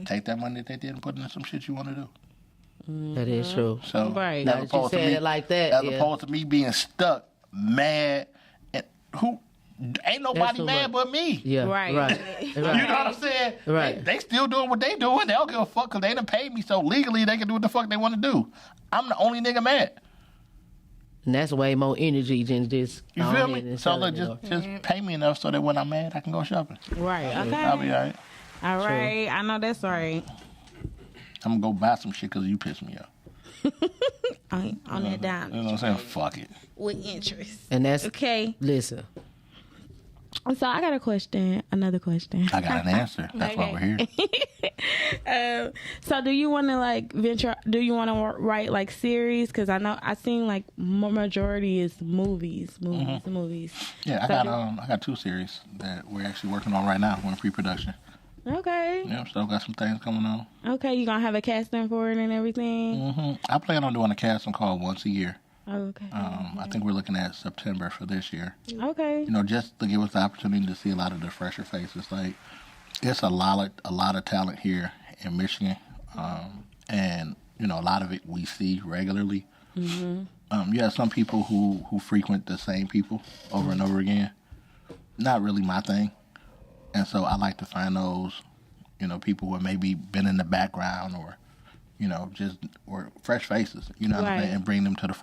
Take that money that they did and put it in some shit you want to do. That is true. So, right. Now that you said it like that, as opposed to me being stuck, mad, and ain't nobody mad but me. Yeah, right. You know what I'm saying? Right. They still doing what they doing. They don't give a fuck because they done paid me, so legally they can do what the fuck they want to do. I'm the only nigga mad. And that's way more energy than just. You feel me? So look, just pay me enough so that when I'm mad, I can go shopping. Right. Okay. I'll be all right. All right. I know that's right. I'm gonna go buy some shit because you pissed me off. On that dime. You know what I'm saying? Fuck it. With interest. And that's okay. Listen. So I got a question. Another question. I got an answer. That's why we're here. So do you want to like venture? Do you want to write like series? Because I know I seen like majority is movies. Yeah, I got 2 series that we're actually working on right now. We're in pre-production. Okay. Yeah, so got some things coming on. Okay, you gonna have a casting for it and everything? I plan on doing a casting call once a year. Okay. I think we're looking at September for this year. Okay. You know, just to give us the opportunity to see a lot of the fresher faces. Like, it's a lot of talent here in Michigan, and you know, a lot of it we see regularly. You have some people who frequent the same people over and over again. Not really my thing. And so I like to find those, you know, people who have maybe been in the background or, you know, or fresh faces, you know what I'm saying, and bring them to the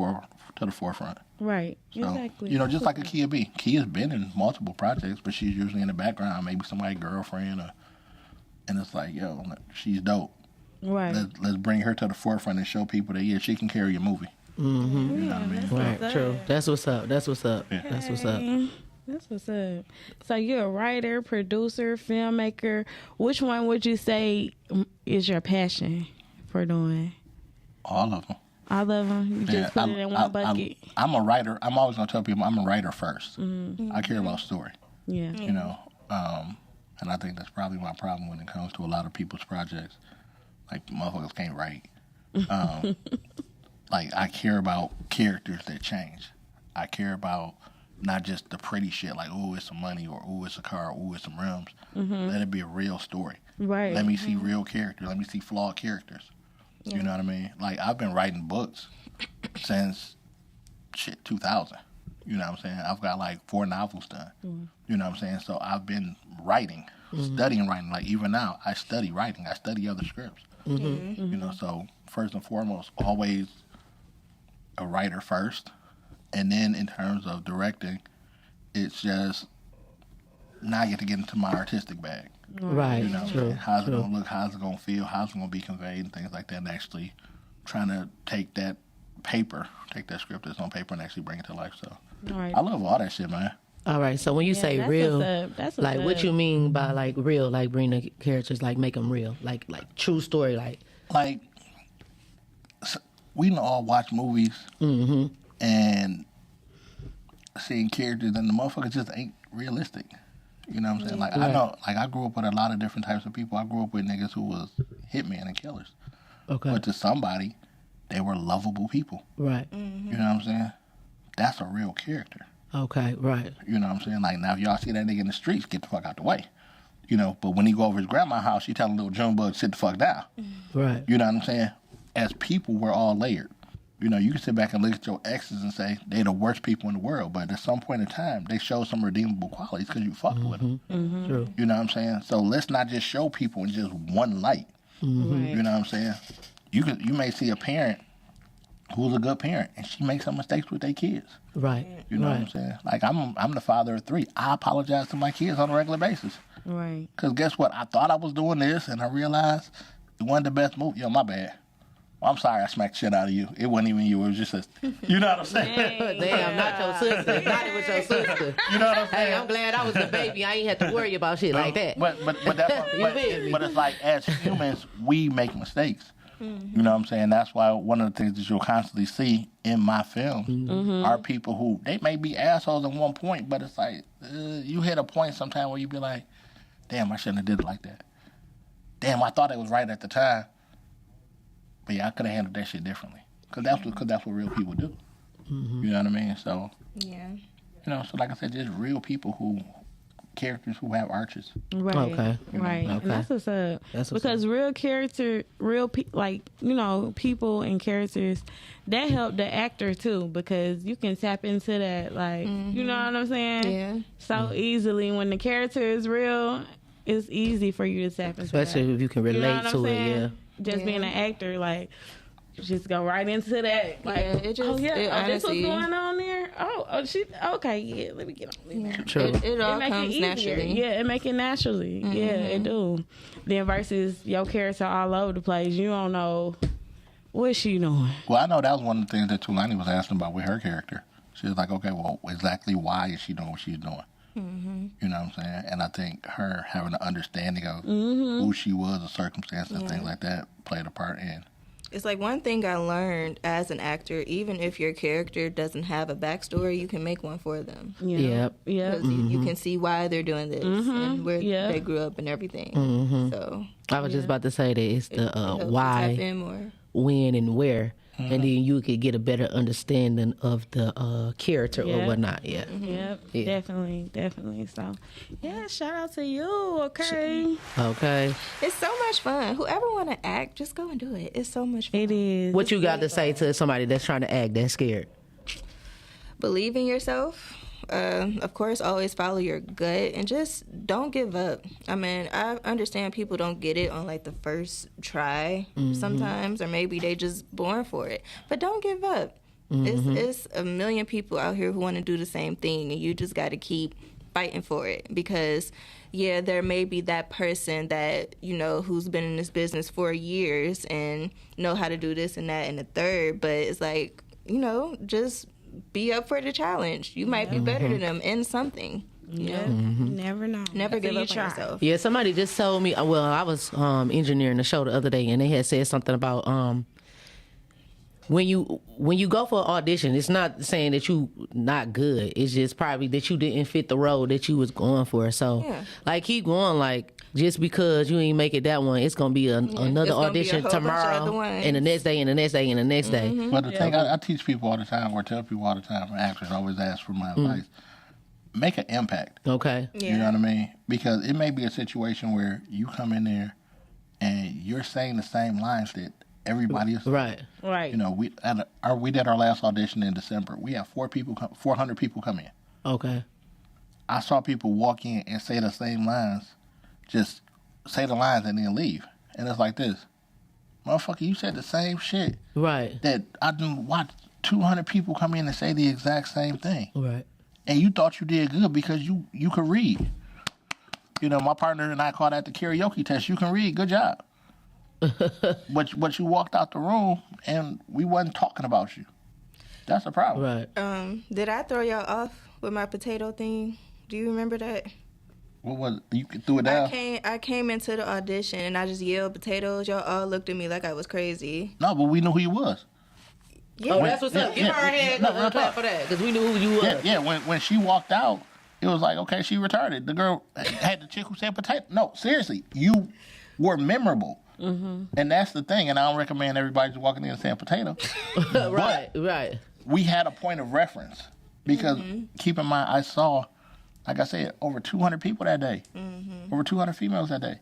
forefront. Right. So, exactly. You know, just like a Kia B. Kia's been in multiple projects, but she's usually in the background, maybe somebody's girlfriend, and it's like, yo, she's dope. Right. Let's bring her to the forefront and show people that, yeah, she can carry a movie. You know what I mean? Right. True. That's what's up. That's what's up. Yeah. That's what's up. That's what's up. So you're a writer, producer, filmmaker. Which one would you say is your passion for doing? All of them. All of them? You just put it in one bucket? I'm a writer. I'm always going to tell people I'm a writer first. I care about story. Yeah. You know, and I think that's probably my problem when it comes to a lot of people's projects. Like, motherfuckers can't write. Like, I care about characters that change. I care about not just the pretty shit, like, ooh, it's some money, or ooh, it's a car, or ooh, it's some rims. Let it be a real story. Right. Let me see real characters. Let me see flawed characters. You know what I mean? Like, I've been writing books since, 2000. You know what I'm saying? I've got, like, 4 novels done. You know what I'm saying? So I've been writing, studying writing. Like, even now, I study writing. I study other scripts. You know, so first and foremost, always a writer first. And then in terms of directing, it's just now I get to get into my artistic bag. Right. You know, True. How's it going to look? How's it going to feel? How's it going to be conveyed and things like that. And actually trying to take that script that's on paper and actually bring it to life. So I love all that shit, man. All right. So when you say real, that's like what you mean by like real, like bring the characters, like make them real, like true story, like we can all watch movies and seeing characters and the motherfuckers just ain't realistic. You know what I'm saying? Like I know, like I grew up with a lot of different types of people. I grew up with niggas who was hitmen and killers. Okay. But to somebody, they were lovable people. Right. You know what I'm saying? That's a real character. Okay, right. You know what I'm saying? Like, now if y'all see that nigga in the streets, get the fuck out the way. You know, but when he go over his grandma's house, she telling little Junebug, sit the fuck down. Right. You know what I'm saying? As people, we're all layered. You know, you can sit back and look at your exes and say, they the worst people in the world, but at some point in time, they show some redeemable qualities because you fucked with them. True. You know what I'm saying? So let's not just show people in just one light. You know what I'm saying? You may see a parent who's a good parent, and she makes some mistakes with their kids. Right. You know what I'm saying? Like, I'm the father of 3. I apologize to my kids on a regular basis. Right. Because guess what? I thought I was doing this, and I realized it wasn't the best move. Yo, my bad. Well, I'm sorry I smacked shit out of you. It wasn't even you. It was just a... You know what I'm saying? Damn, not your sister. Not even your sister. You know what I'm saying? Hey, I'm glad I was the baby. I ain't had to worry about shit like that. But that's what, but it's like, as humans, we make mistakes. You know what I'm saying? That's why one of the things that you'll constantly see in my film are people who, they may be assholes at one point, but it's like, you hit a point sometime where you be like, damn, I shouldn't have did it like that. Damn, I thought it was right at the time. But yeah, I could have handled that shit differently. Because that's what real people do. You know what I mean? So, yeah. You know, so like I said, just real people characters who have arches. Right. Okay. Right. Okay. And that's what's up. That's what's because real character, people and characters, that help the actor too, because you can tap into that, like, you know what I'm saying? Yeah. So easily. When the character is real, it's easy for you to tap into Especially that. if you can relate to it, yeah. Just being an actor, like, just go right into that. Like, it this honestly, what's going on there? Okay, yeah, let me get on there. True. It all make comes it naturally. Yeah, it make it naturally. Yeah, it do. Then versus your character all over the place, you don't know what she doing. Well, I know that was one of the things that Tulani was asking about with her character. She was like, okay, well, exactly why is she doing what she's doing? You know what I'm saying? And I think her having an understanding of who she was, the circumstances, and things like that played a part in. It's like one thing I learned as an actor, even if your character doesn't have a backstory, you can make one for them. Yeah. Because you can see why they're doing this and where they grew up and everything. So I was just about to say that it's the why, tap in more. when, and where. And then you could get a better understanding of the character or whatnot. Yeah. Yep. Definitely. So, yeah, shout out to you. Okay. Okay. It's so much fun. Whoever want to act, just go and do it. It's so much fun. It is. What you got to say to somebody that's trying to act that's scared? Believe in yourself. Of course, always follow your gut and just don't give up. I mean, I understand people don't get it on like the first try sometimes, or maybe they just born for it. But don't give up. It's a million people out here who want to do the same thing, and you just got to keep fighting for it. Because, yeah, there may be that person that, you know, who's been in this business for years and know how to do this and that and the third, but it's like, you know, just be up for the challenge. You might be better than them in something. You know? Never know. Never give up try. on yourself. Yeah, somebody just told me, well, I was engineering the show the other day, and they had said something about when you go for an audition, it's not saying that you not good. It's just probably that you didn't fit the role that you was going for. So, like, keep going. Like, just because you ain't make it that one, it's gonna be another audition tomorrow, and the next day, and the next day, and the next day. But the thing I teach people all the time, or tell people all the time, actors always ask for my advice. Make an impact. Okay. You know what I mean? Because it may be a situation where you come in there and you're saying the same lines that everybody else. Right. You know, we did our last audition in December. We had 400 people come in. Okay. I saw people walk in and say the same lines, just say the lines and then leave. And it's like this. Motherfucker, you said the same shit. Right. That I done watched 200 people come in and say the exact same thing. Right. And you thought you did good because you could read. You know, my partner and I call that the karaoke test. You can read. Good job. But you walked out the room and we wasn't talking about you. That's a problem. Right. Did I throw y'all off with my potato thing? Do you remember that? What was it? You threw it down? I came into the audition and I just yelled potatoes. Y'all all looked at me like I was crazy. No, but we knew who you was. Yeah. Oh, that's what's up. Give her a hand clap for that, because we knew who you was. Yeah. When she walked out, it was like, okay, she retarded. The girl had the chick who said potato. No, seriously, you were memorable. And that's the thing. And I don't recommend everybody just walking in and saying potato. Right. We had a point of reference because keep in mind, I saw, like I said, over 200 people that day, over 200 females that day.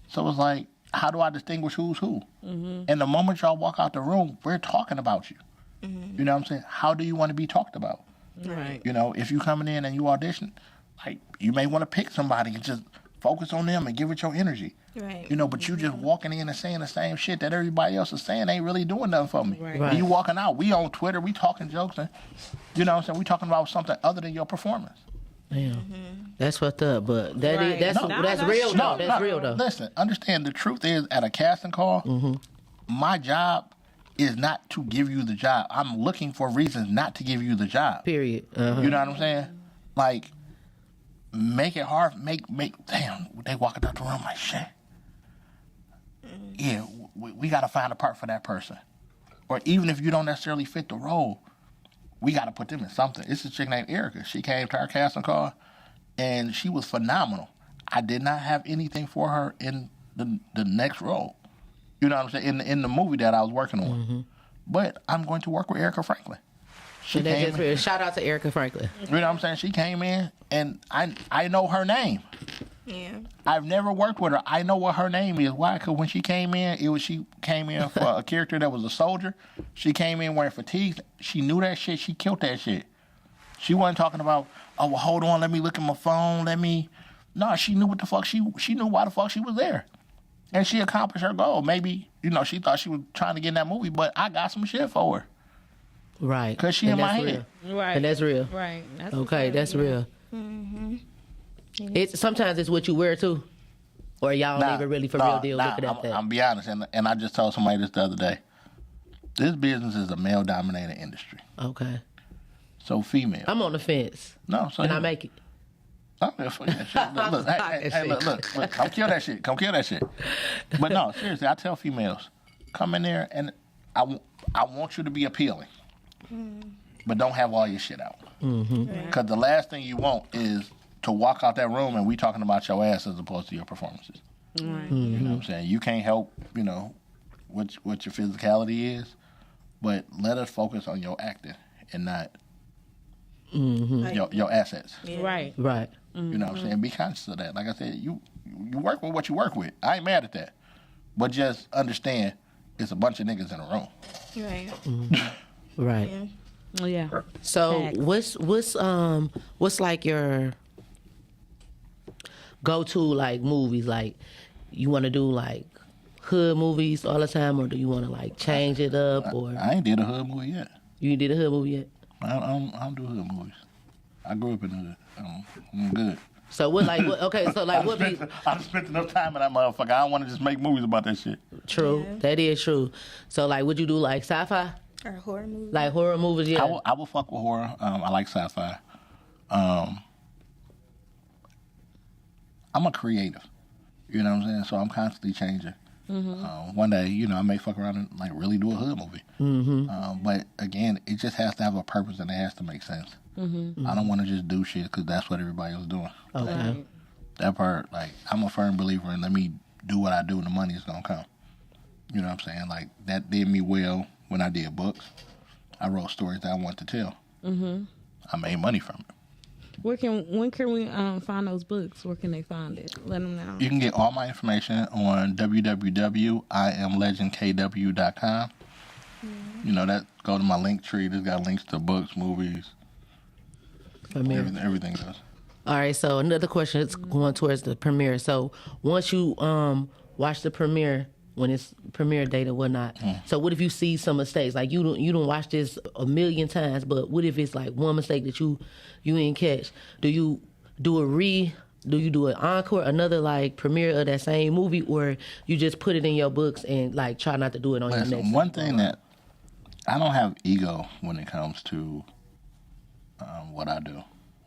So it was like, how do I distinguish who's who? And the moment y'all walk out the room, we're talking about you. You know what I'm saying? How do you want to be talked about? Right. You know, if you coming in and you audition, like, you may want to pick somebody and just focus on them and give it your energy. Right. You know, but you just walking in and saying the same shit that everybody else is saying ain't really doing nothing for me. Right. And you walking out, we on Twitter, we talking jokes, and you know what I'm saying? We talking about something other than your performance. Damn. That's fucked up, but that's that's real true. though. That's real though. Listen, understand the truth is at a casting call, my job is not to give you the job. I'm looking for reasons not to give you the job. Period. You know what I'm saying? Like, make it hard. Make. Damn, they walking out the room like shit. yeah, we got to find a part for that person. Or even if you don't necessarily fit the role, we got to put them in something. It's a chick named Erica. She came to our casting call, and she was phenomenal. I did not have anything for her in the next role. You know what I'm saying? In the movie that I was working on. Mm-hmm. But I'm going to work with Erica Franklin. Shout out to Erica Franklin. You know what I'm saying? She came in, and I know her name. Yeah. I've never worked with her. I know what her name is. Why? Because when she came in, she came in for a character that was a soldier. She came in wearing fatigues. She knew that shit. She killed that shit. She wasn't talking about, oh, well, hold on, let me look at my phone, No, she knew what the fuck, she knew why the fuck she was there. And she accomplished her goal. Maybe, she thought she was trying to get in that movie, but I got some shit for her. Right. Because she in my head. Right. And that's real. Right. That's okay, that's real. Mm-hmm. Sometimes it's what you wear, too. Or y'all don't even really for real deal looking at that. I'm be honest, and I just told somebody this the other day. This business is a male-dominated industry. Okay. So female. I'm on the fence. No, so and I make it. Fuck that shit. Look, come kill that shit. But no, seriously, I tell females, come in there and I want you to be appealing, but don't have all your shit out. Because the last thing you want is to walk out that room and we talking about your ass as opposed to your performances. You know what I'm saying? You can't help, what your physicality is, but let us focus on your acting and not your assets. Yeah. Right. You know what I'm saying? Be conscious of that. Like I said, you work with what you work with. I ain't mad at that. But just understand it's a bunch of niggas in a room. Right. Right. Yeah. So what's like your go-to like movies? Like you want to do like hood movies all the time, or do you want to like change it up? Or I ain't did a hood movie yet. You did a hood movie yet? I don't do hood movies. I grew up in the hood. I'm good. So what I spent enough time in that motherfucker. I don't want to just make movies about that shit. True. Yeah. That is true. So like, would you do like sci-fi? Or horror movies? Like horror movies, yeah. I will fuck with horror. I like sci-fi. I'm a creative. You know what I'm saying? So I'm constantly changing. One day, I may fuck around and like really do a hood movie. But again, it just has to have a purpose and it has to make sense. I don't want to just do shit because that's what everybody was doing. Okay. That part, like, I'm a firm believer in let me do what I do and the money is gonna come. You know what I'm saying? Like that did me well when I did books. I wrote stories that I wanted to tell. I made money from it. When can we find those books? Where can they find it? Let them know. You can get all my information on www.iamlegendkw.com. That go to my link tree. There's got links to books, movies, everything goes. All right. So another question is going towards the premiere. So once you watch the premiere, when it's premiere date or whatnot. So what if you see some mistakes? Like you don't watch this a million times, but what if it's like one mistake that you didn't catch? Do you do an encore, another like premiere of that same movie, or you just put it in your books and like try not to do it on your next? One thing that I don't have ego when it comes to what I do.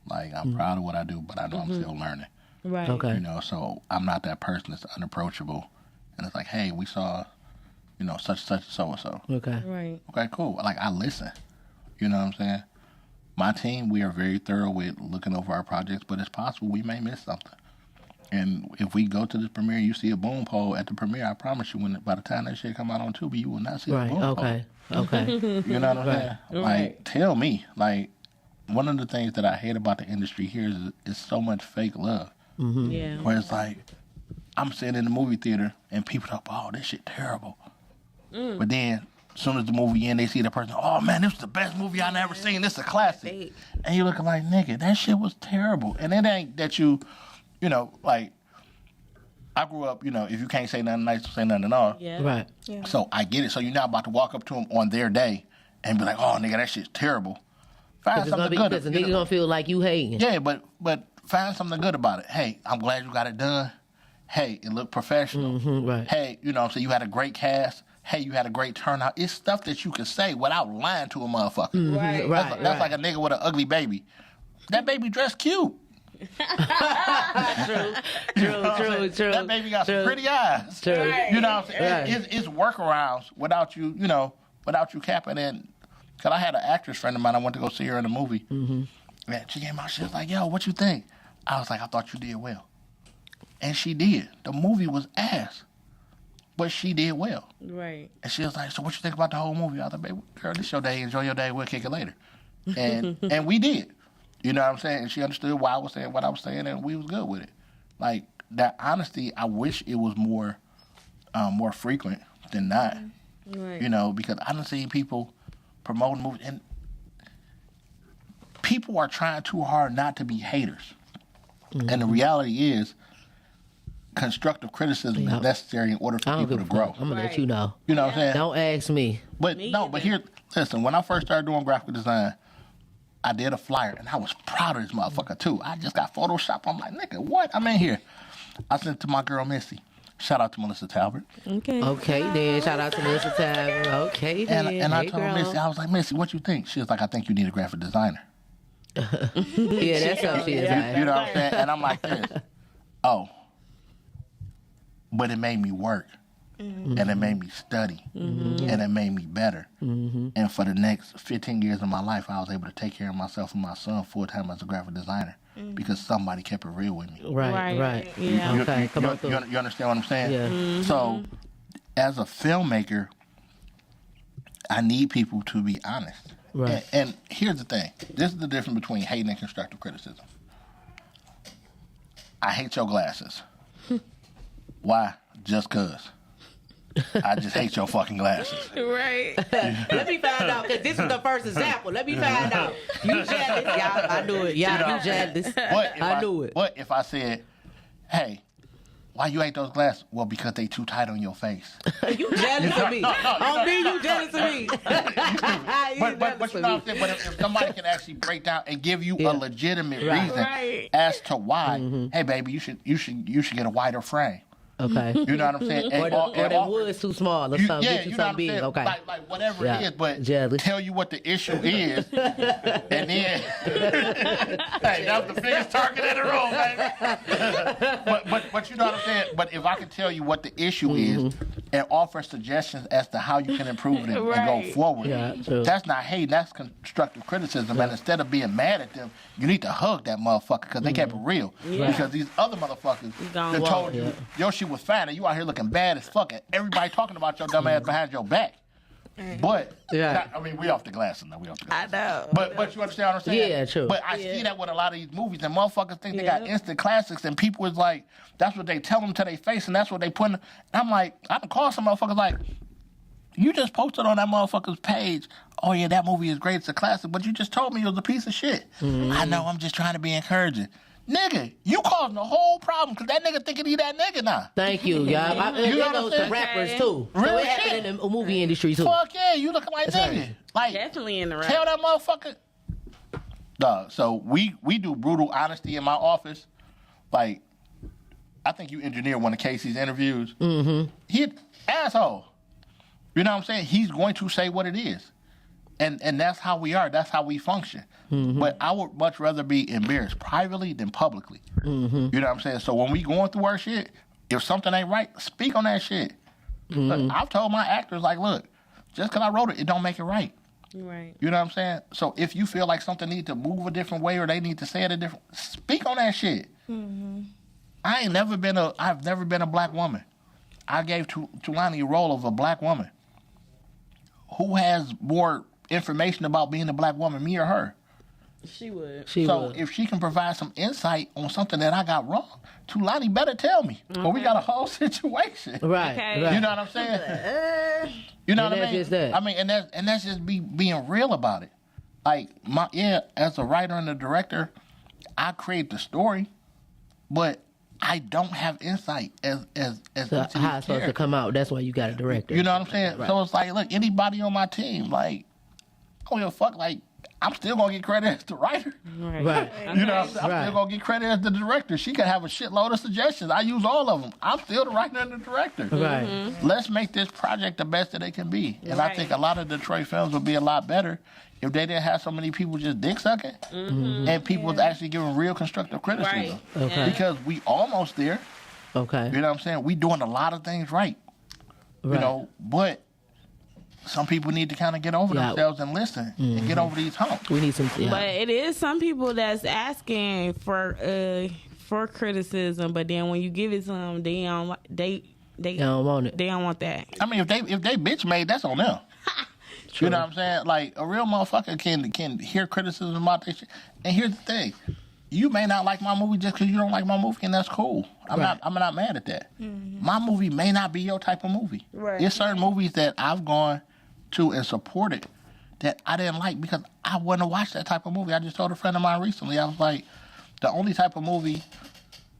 Like I'm proud of what I do, but I know I'm still learning. Right. Okay. So I'm not that person that's unapproachable. And it's like, hey, we saw, such and so. Okay. Right. Okay, cool. Like, I listen. You know what I'm saying? My team, we are very thorough with looking over our projects, but it's possible we may miss something. And if we go to this premiere and you see a boom pole at the premiere, I promise you, by the time that shit come out on Tubi, you will not see a boom pole. Okay. You know what I'm saying? Like, tell me. Like, one of the things that I hate about the industry here is so much fake love. Yeah. Where it's like, I'm sitting in the movie theater and people talk, oh, this shit terrible. But then, as soon as the movie ends, they see the person, oh man, this was the best movie I never seen. This is a classic. And you're looking like, nigga, that shit was terrible. And it ain't that like, I grew up, if you can't say nothing nice, say nothing at all. Yeah. Right. Yeah. So I get it. So you're not about to walk up to them on their day and be like, oh, nigga, that shit's terrible. Find something good. Because the nigga gonna feel like you hating. Yeah, but find something good about it. Hey, I'm glad you got it done. Hey, it looked professional. Right. Hey, so you had a great cast. Hey, you had a great turnout. It's stuff that you can say without lying to a motherfucker. Right. That's like a nigga with an ugly baby. That baby dressed cute. True. That baby got some pretty eyes. True. You know what I'm saying? It's workarounds without you, without you capping in. Because I had an actress friend of mine, I went to go see her in the movie. Mm-hmm. And she came out, she was like, yo, what you think? I was like, I thought you did well. And she did. The movie was ass. But she did well. Right. And she was like, so what you think about the whole movie? I was like, baby, girl, this your day. Enjoy your day. We'll kick it later. And and we did. You know what I'm saying? And she understood why I was saying what I was saying, and we was good with it. Like, that honesty, I wish it was more frequent than not. Right. You know, because I don't see people promoting movies. And people are trying too hard not to be haters. Mm-hmm. And the reality is, constructive criticism is necessary in order for people to grow. I'm going to let you know. You know what I'm saying? Don't ask me. But here, listen, when I first started doing graphic design, I did a flyer, and I was proud of this motherfucker, too. I just got Photoshop. I'm like, nigga, what? I'm in here. I sent it to my girl, Missy. Shout out to Melissa Talbot. Okay, then. Shout out to Melissa Talbot. Okay, then. And I told Missy, I was like, Missy, what you think? She was like, I think you need a graphic designer. Yeah, that's how she is. You know what I'm saying? And I'm like this. Oh. But it made me work. Mm-hmm. And it made me study. Mm-hmm. And it made me better. Mm-hmm. And for the next 15 years of my life, I was able to take care of myself and my son full-time as a graphic designer. Mm-hmm. Because somebody kept it real with me. Right. Yeah. You understand what I'm saying? Yeah. Mm-hmm. So, as a filmmaker, I need people to be honest. Right. And here's the thing. This is the difference between hating and constructive criticism. I hate your glasses. Why? Just cause. I just hate your fucking glasses. Right. Let me find out, because this is the first example. Let me find out. You jealous? Yeah, I knew it. Yeah, you jealous. I knew it. But if I said, hey, why you hate those glasses? Well, because they too tight on your face. You jealous of me. On me, you jealous of me. But you know what I'm saying? But if somebody can actually break down and give you a legitimate reason as to why, hey, baby, you should get a wider frame. Okay. You know what I'm saying? Or the wood's too small or something. Yeah, Get you you know something what I'm saying? big. Okay. Like whatever it is, but tell you what the issue is, and then hey, that was the biggest target in the room, baby. but you know what I'm saying? But if I can tell you what the issue is and offer suggestions as to how you can improve it and go forward, that's not hate, that's constructive criticism. And instead of being mad at them, you need to hug that motherfucker because they kept it real. Yeah. Because these other motherfuckers that told you your shit was fine and you out here looking bad as fuck, and everybody talking about your dumb ass behind your back. But I mean, we off the glasses now. I know. But you understand what I'm saying? Yeah, true. But I see that with a lot of these movies, and motherfuckers think they got instant classics, and people is like, that's what they tell them to their face, and that's what they put in. And I'm like, I can call some motherfuckers like, you just posted on that motherfucker's page, oh yeah, that movie is great, it's a classic, but you just told me it was a piece of shit. Mm-hmm. I know, I'm just trying to be encouraging. Nigga, you causing the whole problem because that nigga thinking he that nigga now. Thank you, y'all. You know the rappers too. Real so it shit. happened in the movie industry too. Fuck yeah, you looking like That's nigga. right. Like, definitely in the rap. Tell that motherfucker. Dog, so we do brutal honesty in my office. Like, I think you engineered one of Casey's interviews. Mm-hmm. He asshole. You know what I'm saying? He's going to say what it is. And that's how we are. That's how we function. Mm-hmm. But I would much rather be embarrassed privately than publicly. Mm-hmm. You know what I'm saying? So when we going through our shit, if something ain't right, speak on that shit. Mm-hmm. Look, I've told my actors, like, look, just because I wrote it, it don't make it right. Right. You know what I'm saying? So if you feel like something needs to move a different way or they need to say it a different, speak on that shit. Mm-hmm. I've never been a black woman. I gave Tulani a role of a black woman. Who has more information about being a black woman, me or her? She would. So if she can provide some insight on something that I got wrong, Tulani better tell me. Okay. Or we got a whole situation. Right. Okay. Right. You know what I'm saying? You know what I mean? Just that. I mean, and that's just being real about it. Like as a writer and a director, I create the story, but I don't have insight as so how it's supposed to come out. That's why you got a director. You know what I'm saying? Right. So it's like, look, anybody on my team, like, I don't give a fuck. Like, I'm still gonna get credit as the writer. Right. You know, I'm still gonna get credit as the director. She could have a shitload of suggestions. I use all of them. I'm still the writer and the director. Right. Let's make this project the best that it can be. And I think a lot of Detroit films would be a lot better if they didn't have so many people just dick sucking and people was actually giving real constructive criticism. Right. Okay. Because we almost there. Okay. You know what I'm saying? We doing a lot of things right. You know, but some people need to kind of get over themselves and listen and get over these humps. We need some. Yeah. But it is some people that's asking for criticism, but then when you give it to them, they don't want it. They don't want that. I mean, if they bitch made, that's on them. You know what I'm saying? Like a real motherfucker can hear criticism about this shit. And here's the thing: you may not like my movie just because you don't like my movie, and that's cool. I'm not mad at that. My movie may not be your type of movie. Right. There's certain movies that I've gone to and supported that I didn't like because I wouldn't have watched that type of movie. I just told a friend of mine recently, I was like, the only type of movie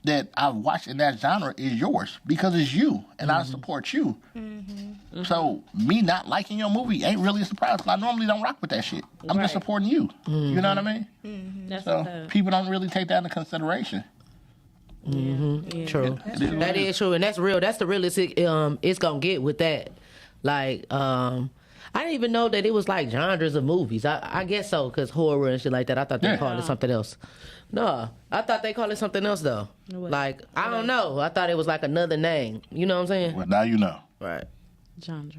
that I've watched in that genre is yours because it's you and I support you. So me not liking your movie ain't really a surprise. I normally don't rock with that shit. I'm just supporting you. You know what I mean? So people don't really take that into consideration. True. That is true, and that's real. That's the realest it's gonna get with that. Like, I didn't even know that it was like genres of movies. I guess so, because horror and shit like that. I thought they called it something else. No, I thought they called it something else though. Like, I don't know. I thought it was like another name. You know what I'm saying? Well, now you know. Right. Genre.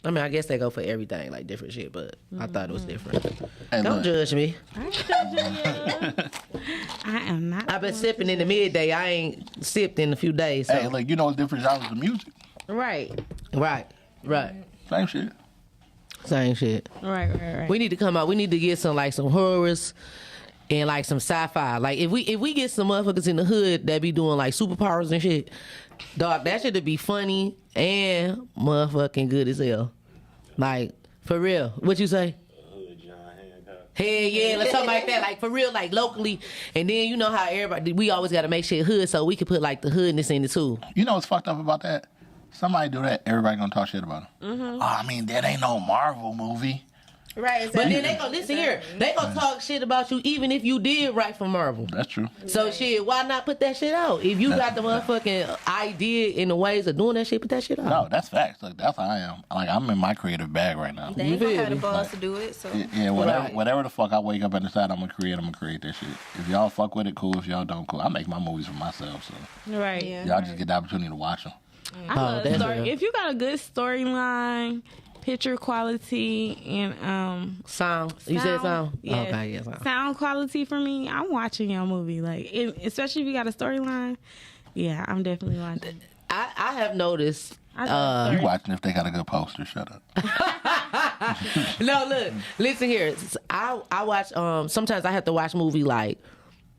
I mean, I guess they go for everything, like different shit, but I thought it was different. Hey, Don't look. judge me. I ain't judging you. I am not. I've been sipping in the midday. I ain't sipped in a few days. So. Hey, like, you know what's different genres of music? Right. Right. Same shit. Same shit. Right. We need to come out. We need to get some horrors and like some sci-fi. Like if we get some motherfuckers in the hood that be doing like superpowers and shit, dog, that shit would be funny and motherfucking good as hell. Like for real. What you say? Hell yeah, like something like that. Like for real, like locally. And then you know how everybody, we always got to make shit hood, so we can put like the hoodness in it too. You know what's fucked up about that? Somebody do that, everybody gonna talk shit about them. Oh, I mean, that ain't no Marvel movie. Right. But then they gonna listen here. They gonna talk shit about you even if you did write for Marvel. That's true. So shit, why not put that shit out? If you got the motherfucking idea in the ways of doing that shit, put that shit out. No, that's facts. Like that's how I am. Like I'm in my creative bag right now. They ain't gonna have the balls to do it. So yeah, whatever the fuck I wake up and decide I'm gonna create that shit. If y'all fuck with it, cool. If y'all don't, cool. I make my movies for myself, so Right. y'all just get the opportunity to watch them. I love story. If you got a good storyline, picture quality, and sound. You said sound? Yeah. Okay, yeah, sound. Sound quality for me, I'm watching your movie. Like, especially if you got a storyline. Yeah, I'm definitely watching. I have noticed. You watching if they got a good poster? Shut up. No, look, listen here. I watch. Sometimes I have to watch movie like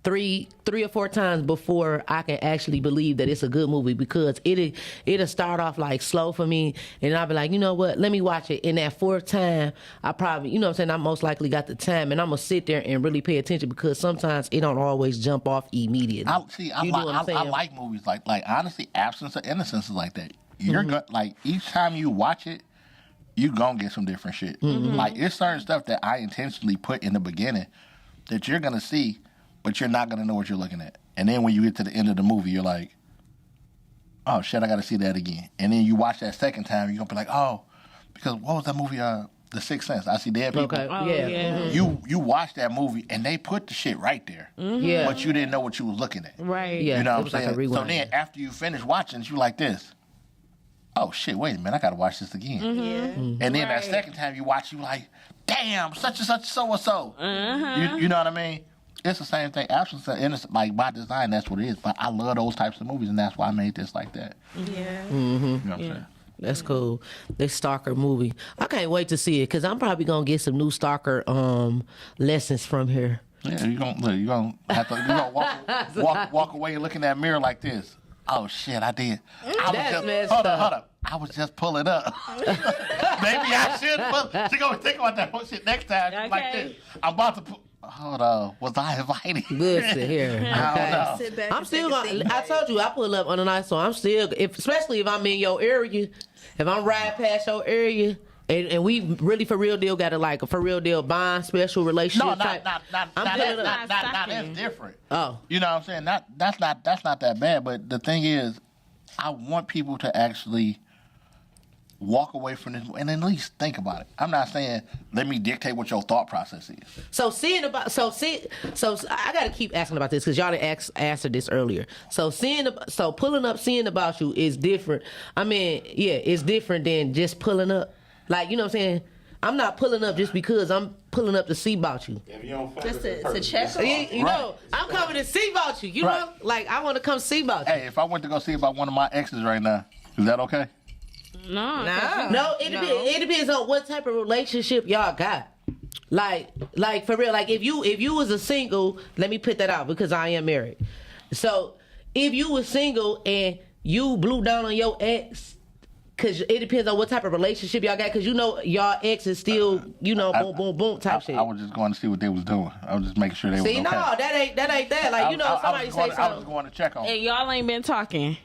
three or four times before I can actually believe that it's a good movie, because it'll start off like slow for me, and I'll be like, you know what, let me watch it. And that fourth time, I probably, you know what I'm saying, I most likely got the time, and I'm gonna sit there and really pay attention, because sometimes it don't always jump off immediately. I like movies like honestly, Absence of Innocence is like that. You're like each time you watch it, you gonna get some different shit. Like it's certain stuff that I intentionally put in the beginning that you're gonna see, but you're not going to know what you're looking at. And then when you get to the end of the movie, you're like, oh, shit, I got to see that again. And then you watch that second time, you're going to be like, oh, because what was that movie, The Sixth Sense? I See Dead People. Okay. Yeah. You watch that movie, and they put the shit right there. Yeah. But you didn't know what you was looking at. Right. Yeah, you know what I'm like saying? So then after you finish watching, you like this. Oh, shit, wait a minute, I got to watch this again. And then that second time you watch, you like, damn, such and such so-and-so. You know what I mean? It's the same thing. Absence of Innocence, like by design, that's what it is. But I love those types of movies, and that's why I made this like that. Yeah. You know what I'm saying? That's cool. This Stalker movie, I can't wait to see it, because I'm probably gonna get some new Stalker lessons from here. Yeah, you're gonna walk away and look in that mirror like this. Oh shit, I did. Hold up. I was just pulling up. Maybe I should pull. She gonna think about that shit next time. Like this. I'm about to pull. Hold on, was I invited? Listen here. I don't know. sit back. I'm still gonna. I told you I pull up on a night, so I'm still. Especially if I'm in your area, if I'm riding past your area And we really for real deal got a for real deal bond special relationship. No, type. not that's different. Oh, you know what I'm saying? That's not that bad. But the thing is, I want people to actually walk away from this and at least think about it. I'm not saying let me dictate what your thought process is. So I got to keep asking about this because y'all didn't answer this earlier. So pulling up, seeing about you is different. I mean, yeah, it's different than just pulling up. Like, you know what I'm saying? I'm not pulling up just because I'm pulling up to see about you. If you don't find just to check on. You know, I'm coming to see about you. You know, like I want to come see about you. Hey, if I went to go see about one of my exes right now, is that okay? No. It depends on what type of relationship y'all got. Like for real. Like if you was a single, let me put that out because I am married. So if you was single and you blew down on your ex. Cause it depends on what type of relationship y'all got. Cause you know y'all ex is still boom boom boom type shit. I was just going to see what they was doing. I was just making sure they was okay. See, no, that ain't that. Like somebody say something. I was going to check on. And y'all ain't been talking.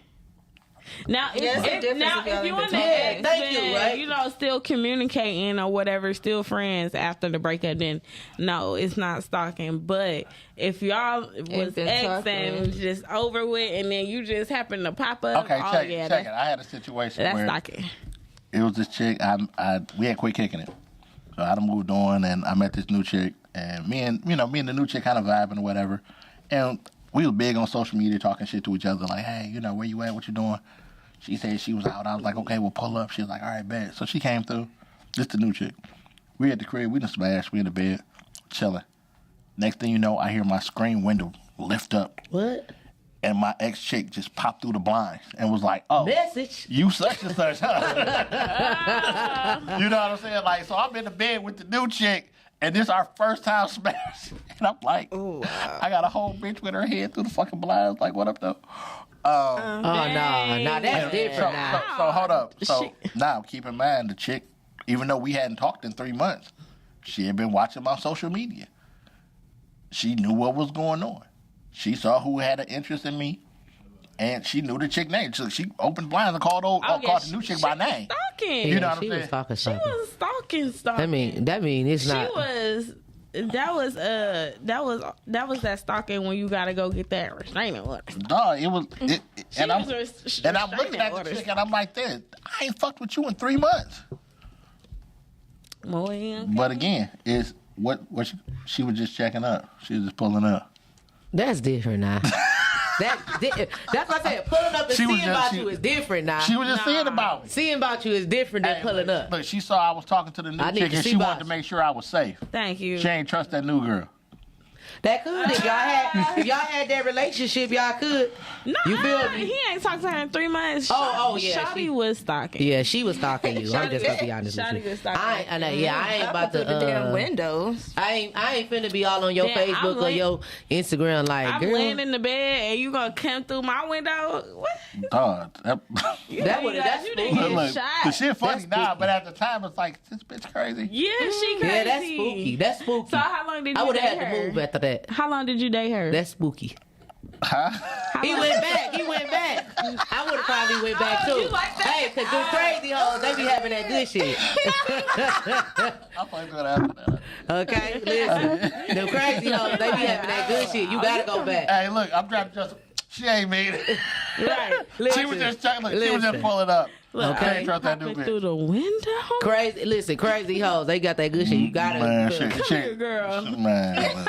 Now, if you want to still communicating or whatever, still friends after the breakup, then no, it's not stalking. But if y'all was ex and just over with, and then you just happen to pop up, check it. I had a situation that's where stalking. It was this chick. We had quit kicking it, so I done moved on, and I met this new chick, and me and the new chick kind of vibing or whatever, and we was big on social media talking shit to each other, like, hey, where you at? What you doing? She said she was out. I was like, okay, we'll pull up. She was like, all right, bet. So she came through. This the new chick. We at the crib. We done smashed. We in the bed, chilling. Next thing you know, I hear my screen window lift up. What? And my ex-chick just popped through the blinds and was like, oh. Message. You such and such, huh? You know what I'm saying? Like, so I'm in the bed with the new chick, and this our first time smash. And I'm like, oh, wow. I got a whole bitch with her head through the fucking blinds. Like, what up, though? No, that's different now. So hold up. So now, keep in mind, the chick, even though we hadn't talked in 3 months, she had been watching my social media. She knew what was going on. She saw who had an interest in me, and she knew the chick name. So she opened blinds and called the new chick by name. Stalking. You know what I'm saying? She was stalking. That mean it's not. She was. That was that stalking when you gotta go get that restraining order. Dog, it was. And I'm looking at the chick and I'm like, this. I ain't fucked with you in 3 months. But again, it's what she was just checking up. She was just pulling up. That's different now. That's what I said. Pulling up and seeing about you is different now. She was just seeing about me. Seeing about you is different than pulling up. Look, she saw I was talking to the new chick and she wanted to make sure I was safe. Thank you. She ain't trust that new girl. That could. If y'all had that relationship, y'all could. No, you feel me? He ain't talked to her in 3 months. Oh yeah. Shawty was stalking. Yeah, she was stalking you. I'm just gonna be honest with you. Was stalking. I ain't about to the damn windows. I ain't finna be all on your Facebook or your Instagram like, I'm girl. laying in the bed and you gonna come through my window? What? Dog. That's shot. The shit funny now, but at the time it's like, this bitch crazy. Yeah, she crazy. Yeah, that's spooky. That's spooky. So how long did you I would date have her? had to move after that. How long did you date her? That's spooky. Huh? He went back. I would have probably went back too. You like that? Hey, cause them crazy hoes, they be having that good shit. I'm probably gonna after that. Okay, listen. Them crazy hoes, they be having that good shit. You gotta go back. Hey, look, I'm trying to just. She ain't made it. Right. She was just checking. She was just pulling up. Look, I can't trust that new bitch. Through the window. Crazy hoes, they got that good shit. You gotta. Come here, girl. Man.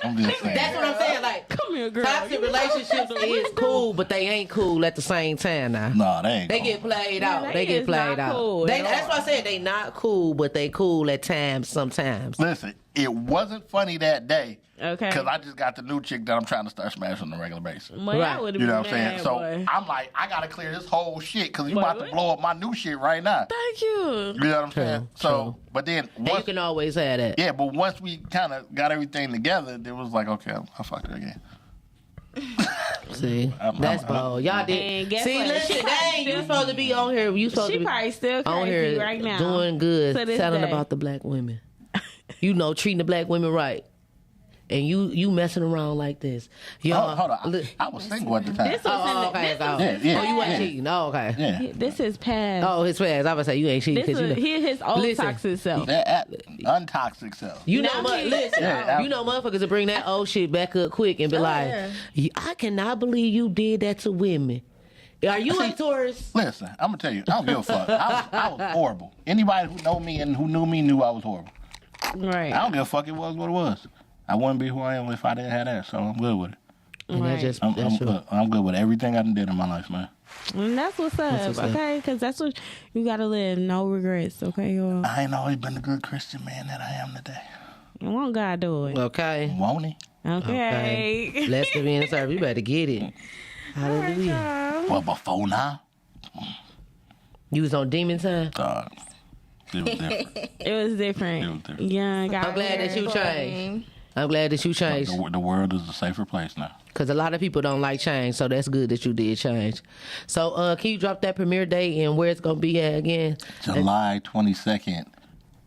I'm just saying. That's what I'm saying. Like, come here, girl. Toxic relationships is cool, but they ain't cool at the same time now. No, they ain't. They cool. get played out. They get played out. Cool that's why I said they not cool, but they cool at times. Sometimes. Listen, it wasn't funny that day. Okay. Because I just got the new chick that I'm trying to start smashing on a regular basis. Well, right. You know what I'm saying? So I'm like, I gotta clear this whole shit because you about to blow up my new shit right now. Thank you. You know what I'm saying? So, but then once, you can always have that. Yeah, but once we kind of got everything together, it was like, okay, I fucked her again. See, that's bold. Y'all did. See, listen, dang, you supposed to be on here. You supposed to be probably still on here right now, doing good, telling day. about the black women. Treating the black women right. and you messing around like this. Yo, hold on. I was single at the time. This was okay. Yeah. Oh, you ain't cheating. Oh, okay. Yeah. This is past. Oh, his past. I was say you ain't cheating This because is his old toxic self. Untoxic self. You know, Now he- listen. Yeah, you know, motherfuckers will bring that old shit back up quick and be like, "I cannot believe you did that to women." Are you a Taurus? Listen, I'm gonna tell you, I don't give a fuck. I was horrible. Anybody who know me and who knew me knew I was horrible. Right. I don't give a fuck. It was what it was. I wouldn't be who I am if I didn't have that. So I'm good with it. And Right. I'm good with everything I done did in my life, man. And that's what's up, okay? Because that's what you gotta live. No regrets, okay, y'all? I ain't always been the good Christian man that I am today. Won't God do it? Okay. Won't he? Okay. Blessed to be in the service. You better get it. Hallelujah. Well, before now, You was on demon time? dog, it was different. It was different. It was different. Yeah, God. I'm glad that you changed. I'm glad that you changed. The world is a safer place now. Because a lot of people don't like change, so that's good that you did change. So can you drop that premiere date and where it's going to be at again? July 22nd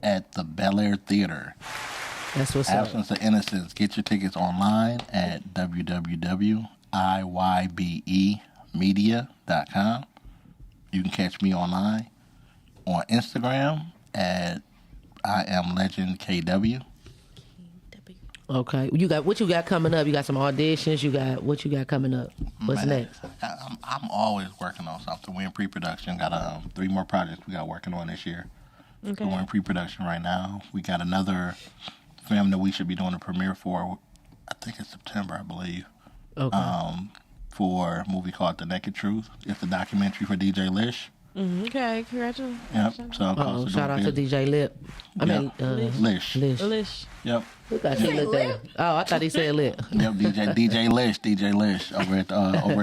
at the Bel Air Theater. That's what's up. Absence of Innocence. Get your tickets online at www.iYbemedia.com. You can catch me online on Instagram at IamLegendKW. Okay. What you got coming up? You got some auditions? What you got coming up? What's next? I'm always working on something. We're in pre-production. Got 3 more projects we got working on this year. Okay. So we're in pre-production right now. We got another film that we should be doing a premiere for. I think it's September, I believe. Okay. For a movie called The Naked Truth. It's a documentary for DJ Lish. Okay, congratulations. Yep. So Shout out to DJ Lip. Lish. Lish. Yep. Who got he looked at? Oh, I thought he said Lip. Yep. DJ Lish over at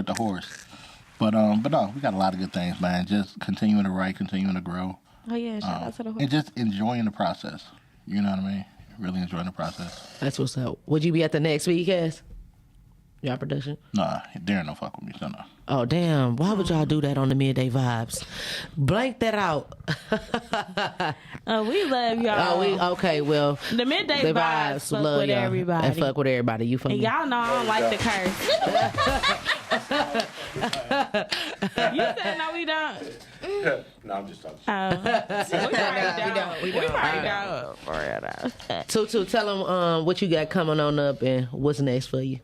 the Horse. But no, we got a lot of good things, man. Just continuing to write, continuing to grow. Oh yeah, shout out to the And just enjoying the process. You know what I mean? Really enjoying the process. That's what's up. Would you be at the next week, Cass? Y'all production? Nah, Darren don't fuck with me, so no. Oh, damn. Why would y'all do that on the MidDay Vibes? Blank that out. We love y'all. Okay, well. The MidDay Vibes fuck love with y'all. everybody. And fuck with everybody. You fuck And me. y'all know I don't like the curse. You said no, we don't. No, I'm just talking. We probably don't. For real though. Tutu, tell them what you got coming on up and what's next for you.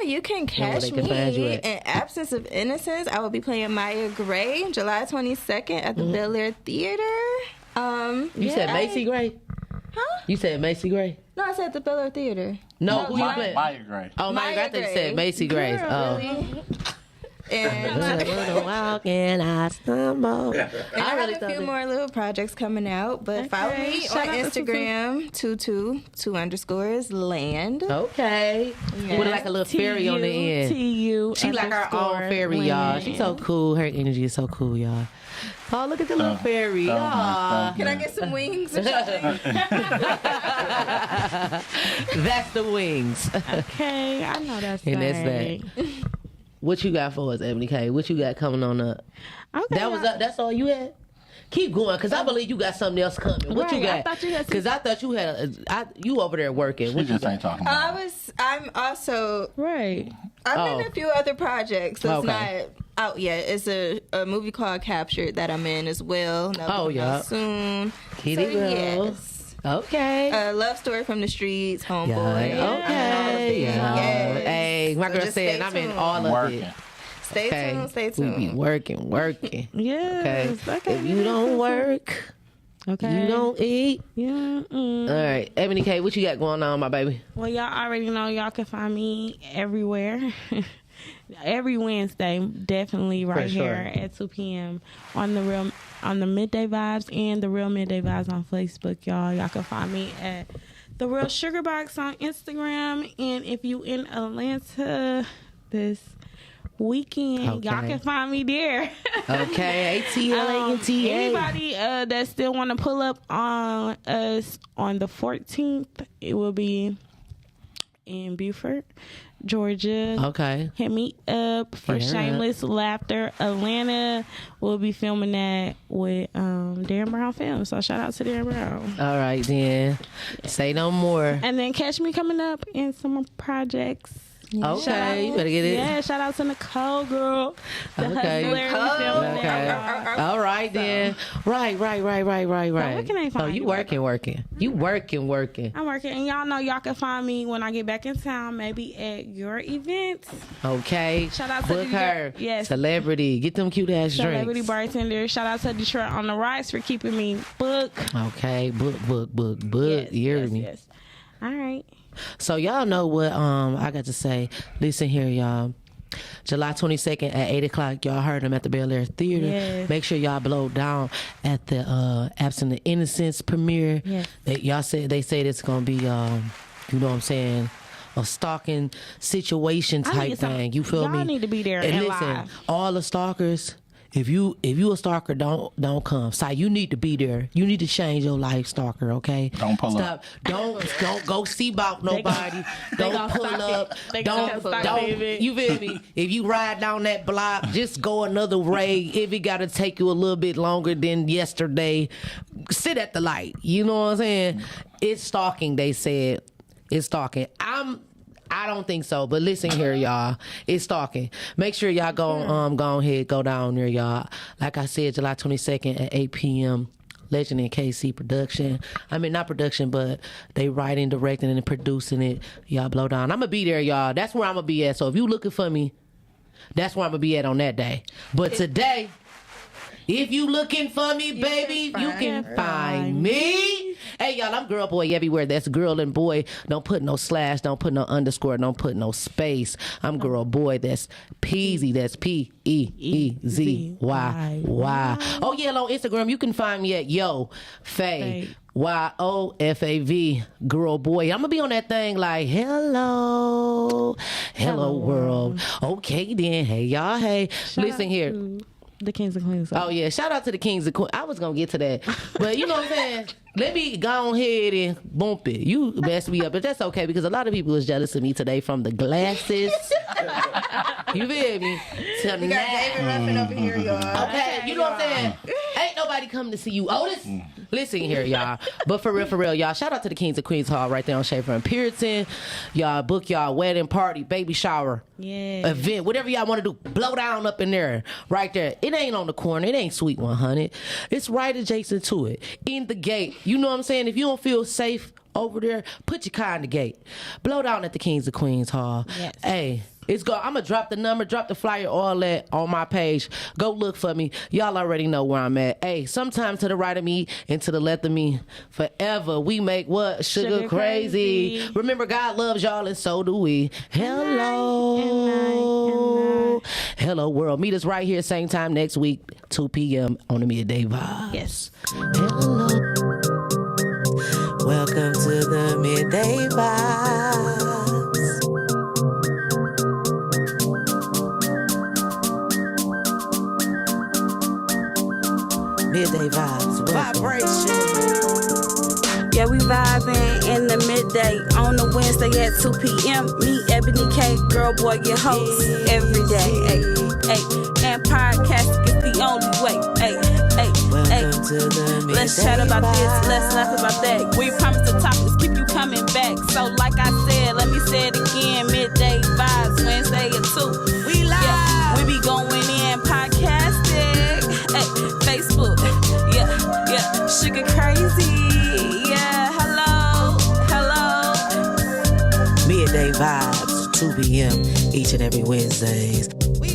You can catch they can find you me at. in Absence of Innocence. I will be playing Maya Gray July 22nd at the Bel Air Theater. You said Macy Gray? Huh? You said Macy Gray? No, I said the Bel Air Theater. No, who you playing? Maya Gray. Oh, Maya Gray. I thought you said Macy Gray. Girl, really? And walk and I stumble. I have a few more little projects coming out, but follow me Shout on out to Instagram, _land. Okay. With like a little fairy on the end. TU. She like her own fairy, y'all. She's so cool. Her energy is so cool, y'all. Oh, look at the little fairy. Aw. Can I get some wings? That's the wings. Okay, I know that's And right. that's that. What you got for us, Ebony K? What you got coming on up? Okay, That was that's all you had? Keep going, because I believe you got something else coming. What you Right, I got? thought you had Because I thought you had you over there working. She What you just got? ain't talking about it. I'm also right. I'm in a few other projects that's Okay. not out yet. It's a movie called Captured that I'm in as well. That'll be yeah. out soon. Kitty so, girl. yes. Okay. Love Story from the Streets, Homeboy. Yeah. Okay. Yeah. Yes. Hey, my So girl just said stay I'm in tuned. all of Working. it. Stay tuned. Stay tuned. We be working. Yes. Okay. If you don't work, Okay. you don't eat. Yeah. All right, Ebony K, what you got going on, my baby? Well, y'all already know y'all can find me everywhere. Every Wednesday, definitely right For sure. here at 2 p.m. on the MidDay Vibes and the Real MidDay Vibes on Facebook, y'all. Y'all can find me at the Real Sugarbox on Instagram, and if you in Atlanta this weekend, y'all can find me there. Okay, ATLANTA. Anybody that still want to pull up on us on the 14th, it will be in Beaufort. Georgia. Okay. Hit me up for Yeah. Shameless Laughter. Atlanta, we'll be filming that with Darren Brown Films. So shout out to Darren Brown. All right, then. Say no more. And then catch me coming up in some projects. Okay, you better get it. Yeah, shout out to Nicole, girl. The Okay. Hustler, we filming Okay. that. All right, then. Right. where can I find Oh, you you? working. You working. I'm working, and y'all know y'all can find me when I get back in town, maybe at your events. Okay. Shout out to Book Detroit. her. Yes. Celebrity. Get them cute ass Celebrity drinks. bartender. Shout out to Detroit on the Rise for keeping me booked. Okay. Book. Yes, You heard me. yes. All right. So y'all know what I got to say. Listen here, y'all. July 22nd at 8 o'clock, y'all heard him at the Bel Air Theater. Yes. Make sure y'all blow down at the Absent of Innocence premiere. Yes. They said it's gonna be you know what I'm saying, a stalking situation I type need some- thing. You feel y'all me? need to be there And and listen, live. all the stalkers. If you a stalker, don't come. Si, you need to be there. You need to change your life, stalker. Okay. Don't pull up. Don't go see about nobody. Don't gonna pull stalk up. it. They gonna stalk Don't. it. You feel me? If you ride down that block, just go another way. If it got to take you a little bit longer than yesterday, sit at the light. You know what I'm saying? It's stalking. They said it's stalking. I don't think so, but listen here, y'all. It's stalking. Make sure y'all go ahead, go down there, y'all. Like I said, July 22nd at 8 p.m. Legend and KC production. I mean, not production, but they writing, directing, and producing it. Y'all blow down. I'm gonna be there, y'all. That's where I'm gonna be at. So if you looking for me, that's where I'm gonna be at on that day. But today, if you looking for me, baby, you can find me. Hey, y'all, I'm GirlBoy everywhere. That's girl and boy. Don't put no slash. Don't put no underscore. Don't put no space. I'm GirlBoy. That's Peezyy. That's Peezyy. Oh, yeah, on Instagram, you can find me at YoFav. YoFav, GirlBoy. I'm gonna be on that thing like hello world. Okay then, hey y'all, hey. Listen here. The Kings and Queens. Oh yeah, shout out to the Kings and Queens. I was gonna get to that, but you know what I'm saying. Let me go ahead and bump it. You messed me up, but that's okay because a lot of people was jealous of me today from the glasses. You feel me? To We got David Ruffin over here, y'all. Okay, you know what I'm saying? Ain't nobody coming to see you, Otis. Listen here, y'all. But for real, y'all, shout out to the Kings and Queens Hall right there on Schaefer and Puritan. Y'all book y'all wedding, party, baby shower, event, whatever y'all want to do. Blow down up in there, right there. It ain't on the corner. It ain't Sweet 100. It's right adjacent to it. In the gate. You know what I'm saying? If you don't feel safe over there, put your car in the gate. Blow down at the Kings and Queens Hall. Yes. Hey. I'm going to drop the number, drop the flyer, all that on my page. Go look for me. Y'all already know where I'm at. Hey, sometime to the right of me and to the left of me, forever we make what? Sugar crazy. Remember, God loves y'all and so do we. Hello. Hello, world. Meet us right here, same time next week, 2 p.m. on the MidDay Vibez. Yes. Hello. Welcome to the MidDay Vibez. MidDay Vibez, vibration. Yeah, we vibing in the midday on the Wednesday at 2 p.m. Me, Ebony K, GirlBoy, your host every day. Ay. And podcasting is the only way. Ay. Let's chat about this, let's laugh about that. We promise the topics keep you coming back. So like I said, let me say it again. MidDay Vibez, Wednesday at 2. We live. Yeah, we be going in podcasting. Ay, Facebook. Yeah. Sugar crazy. MidDay Vibez, 2 p.m. each and every Wednesdays. We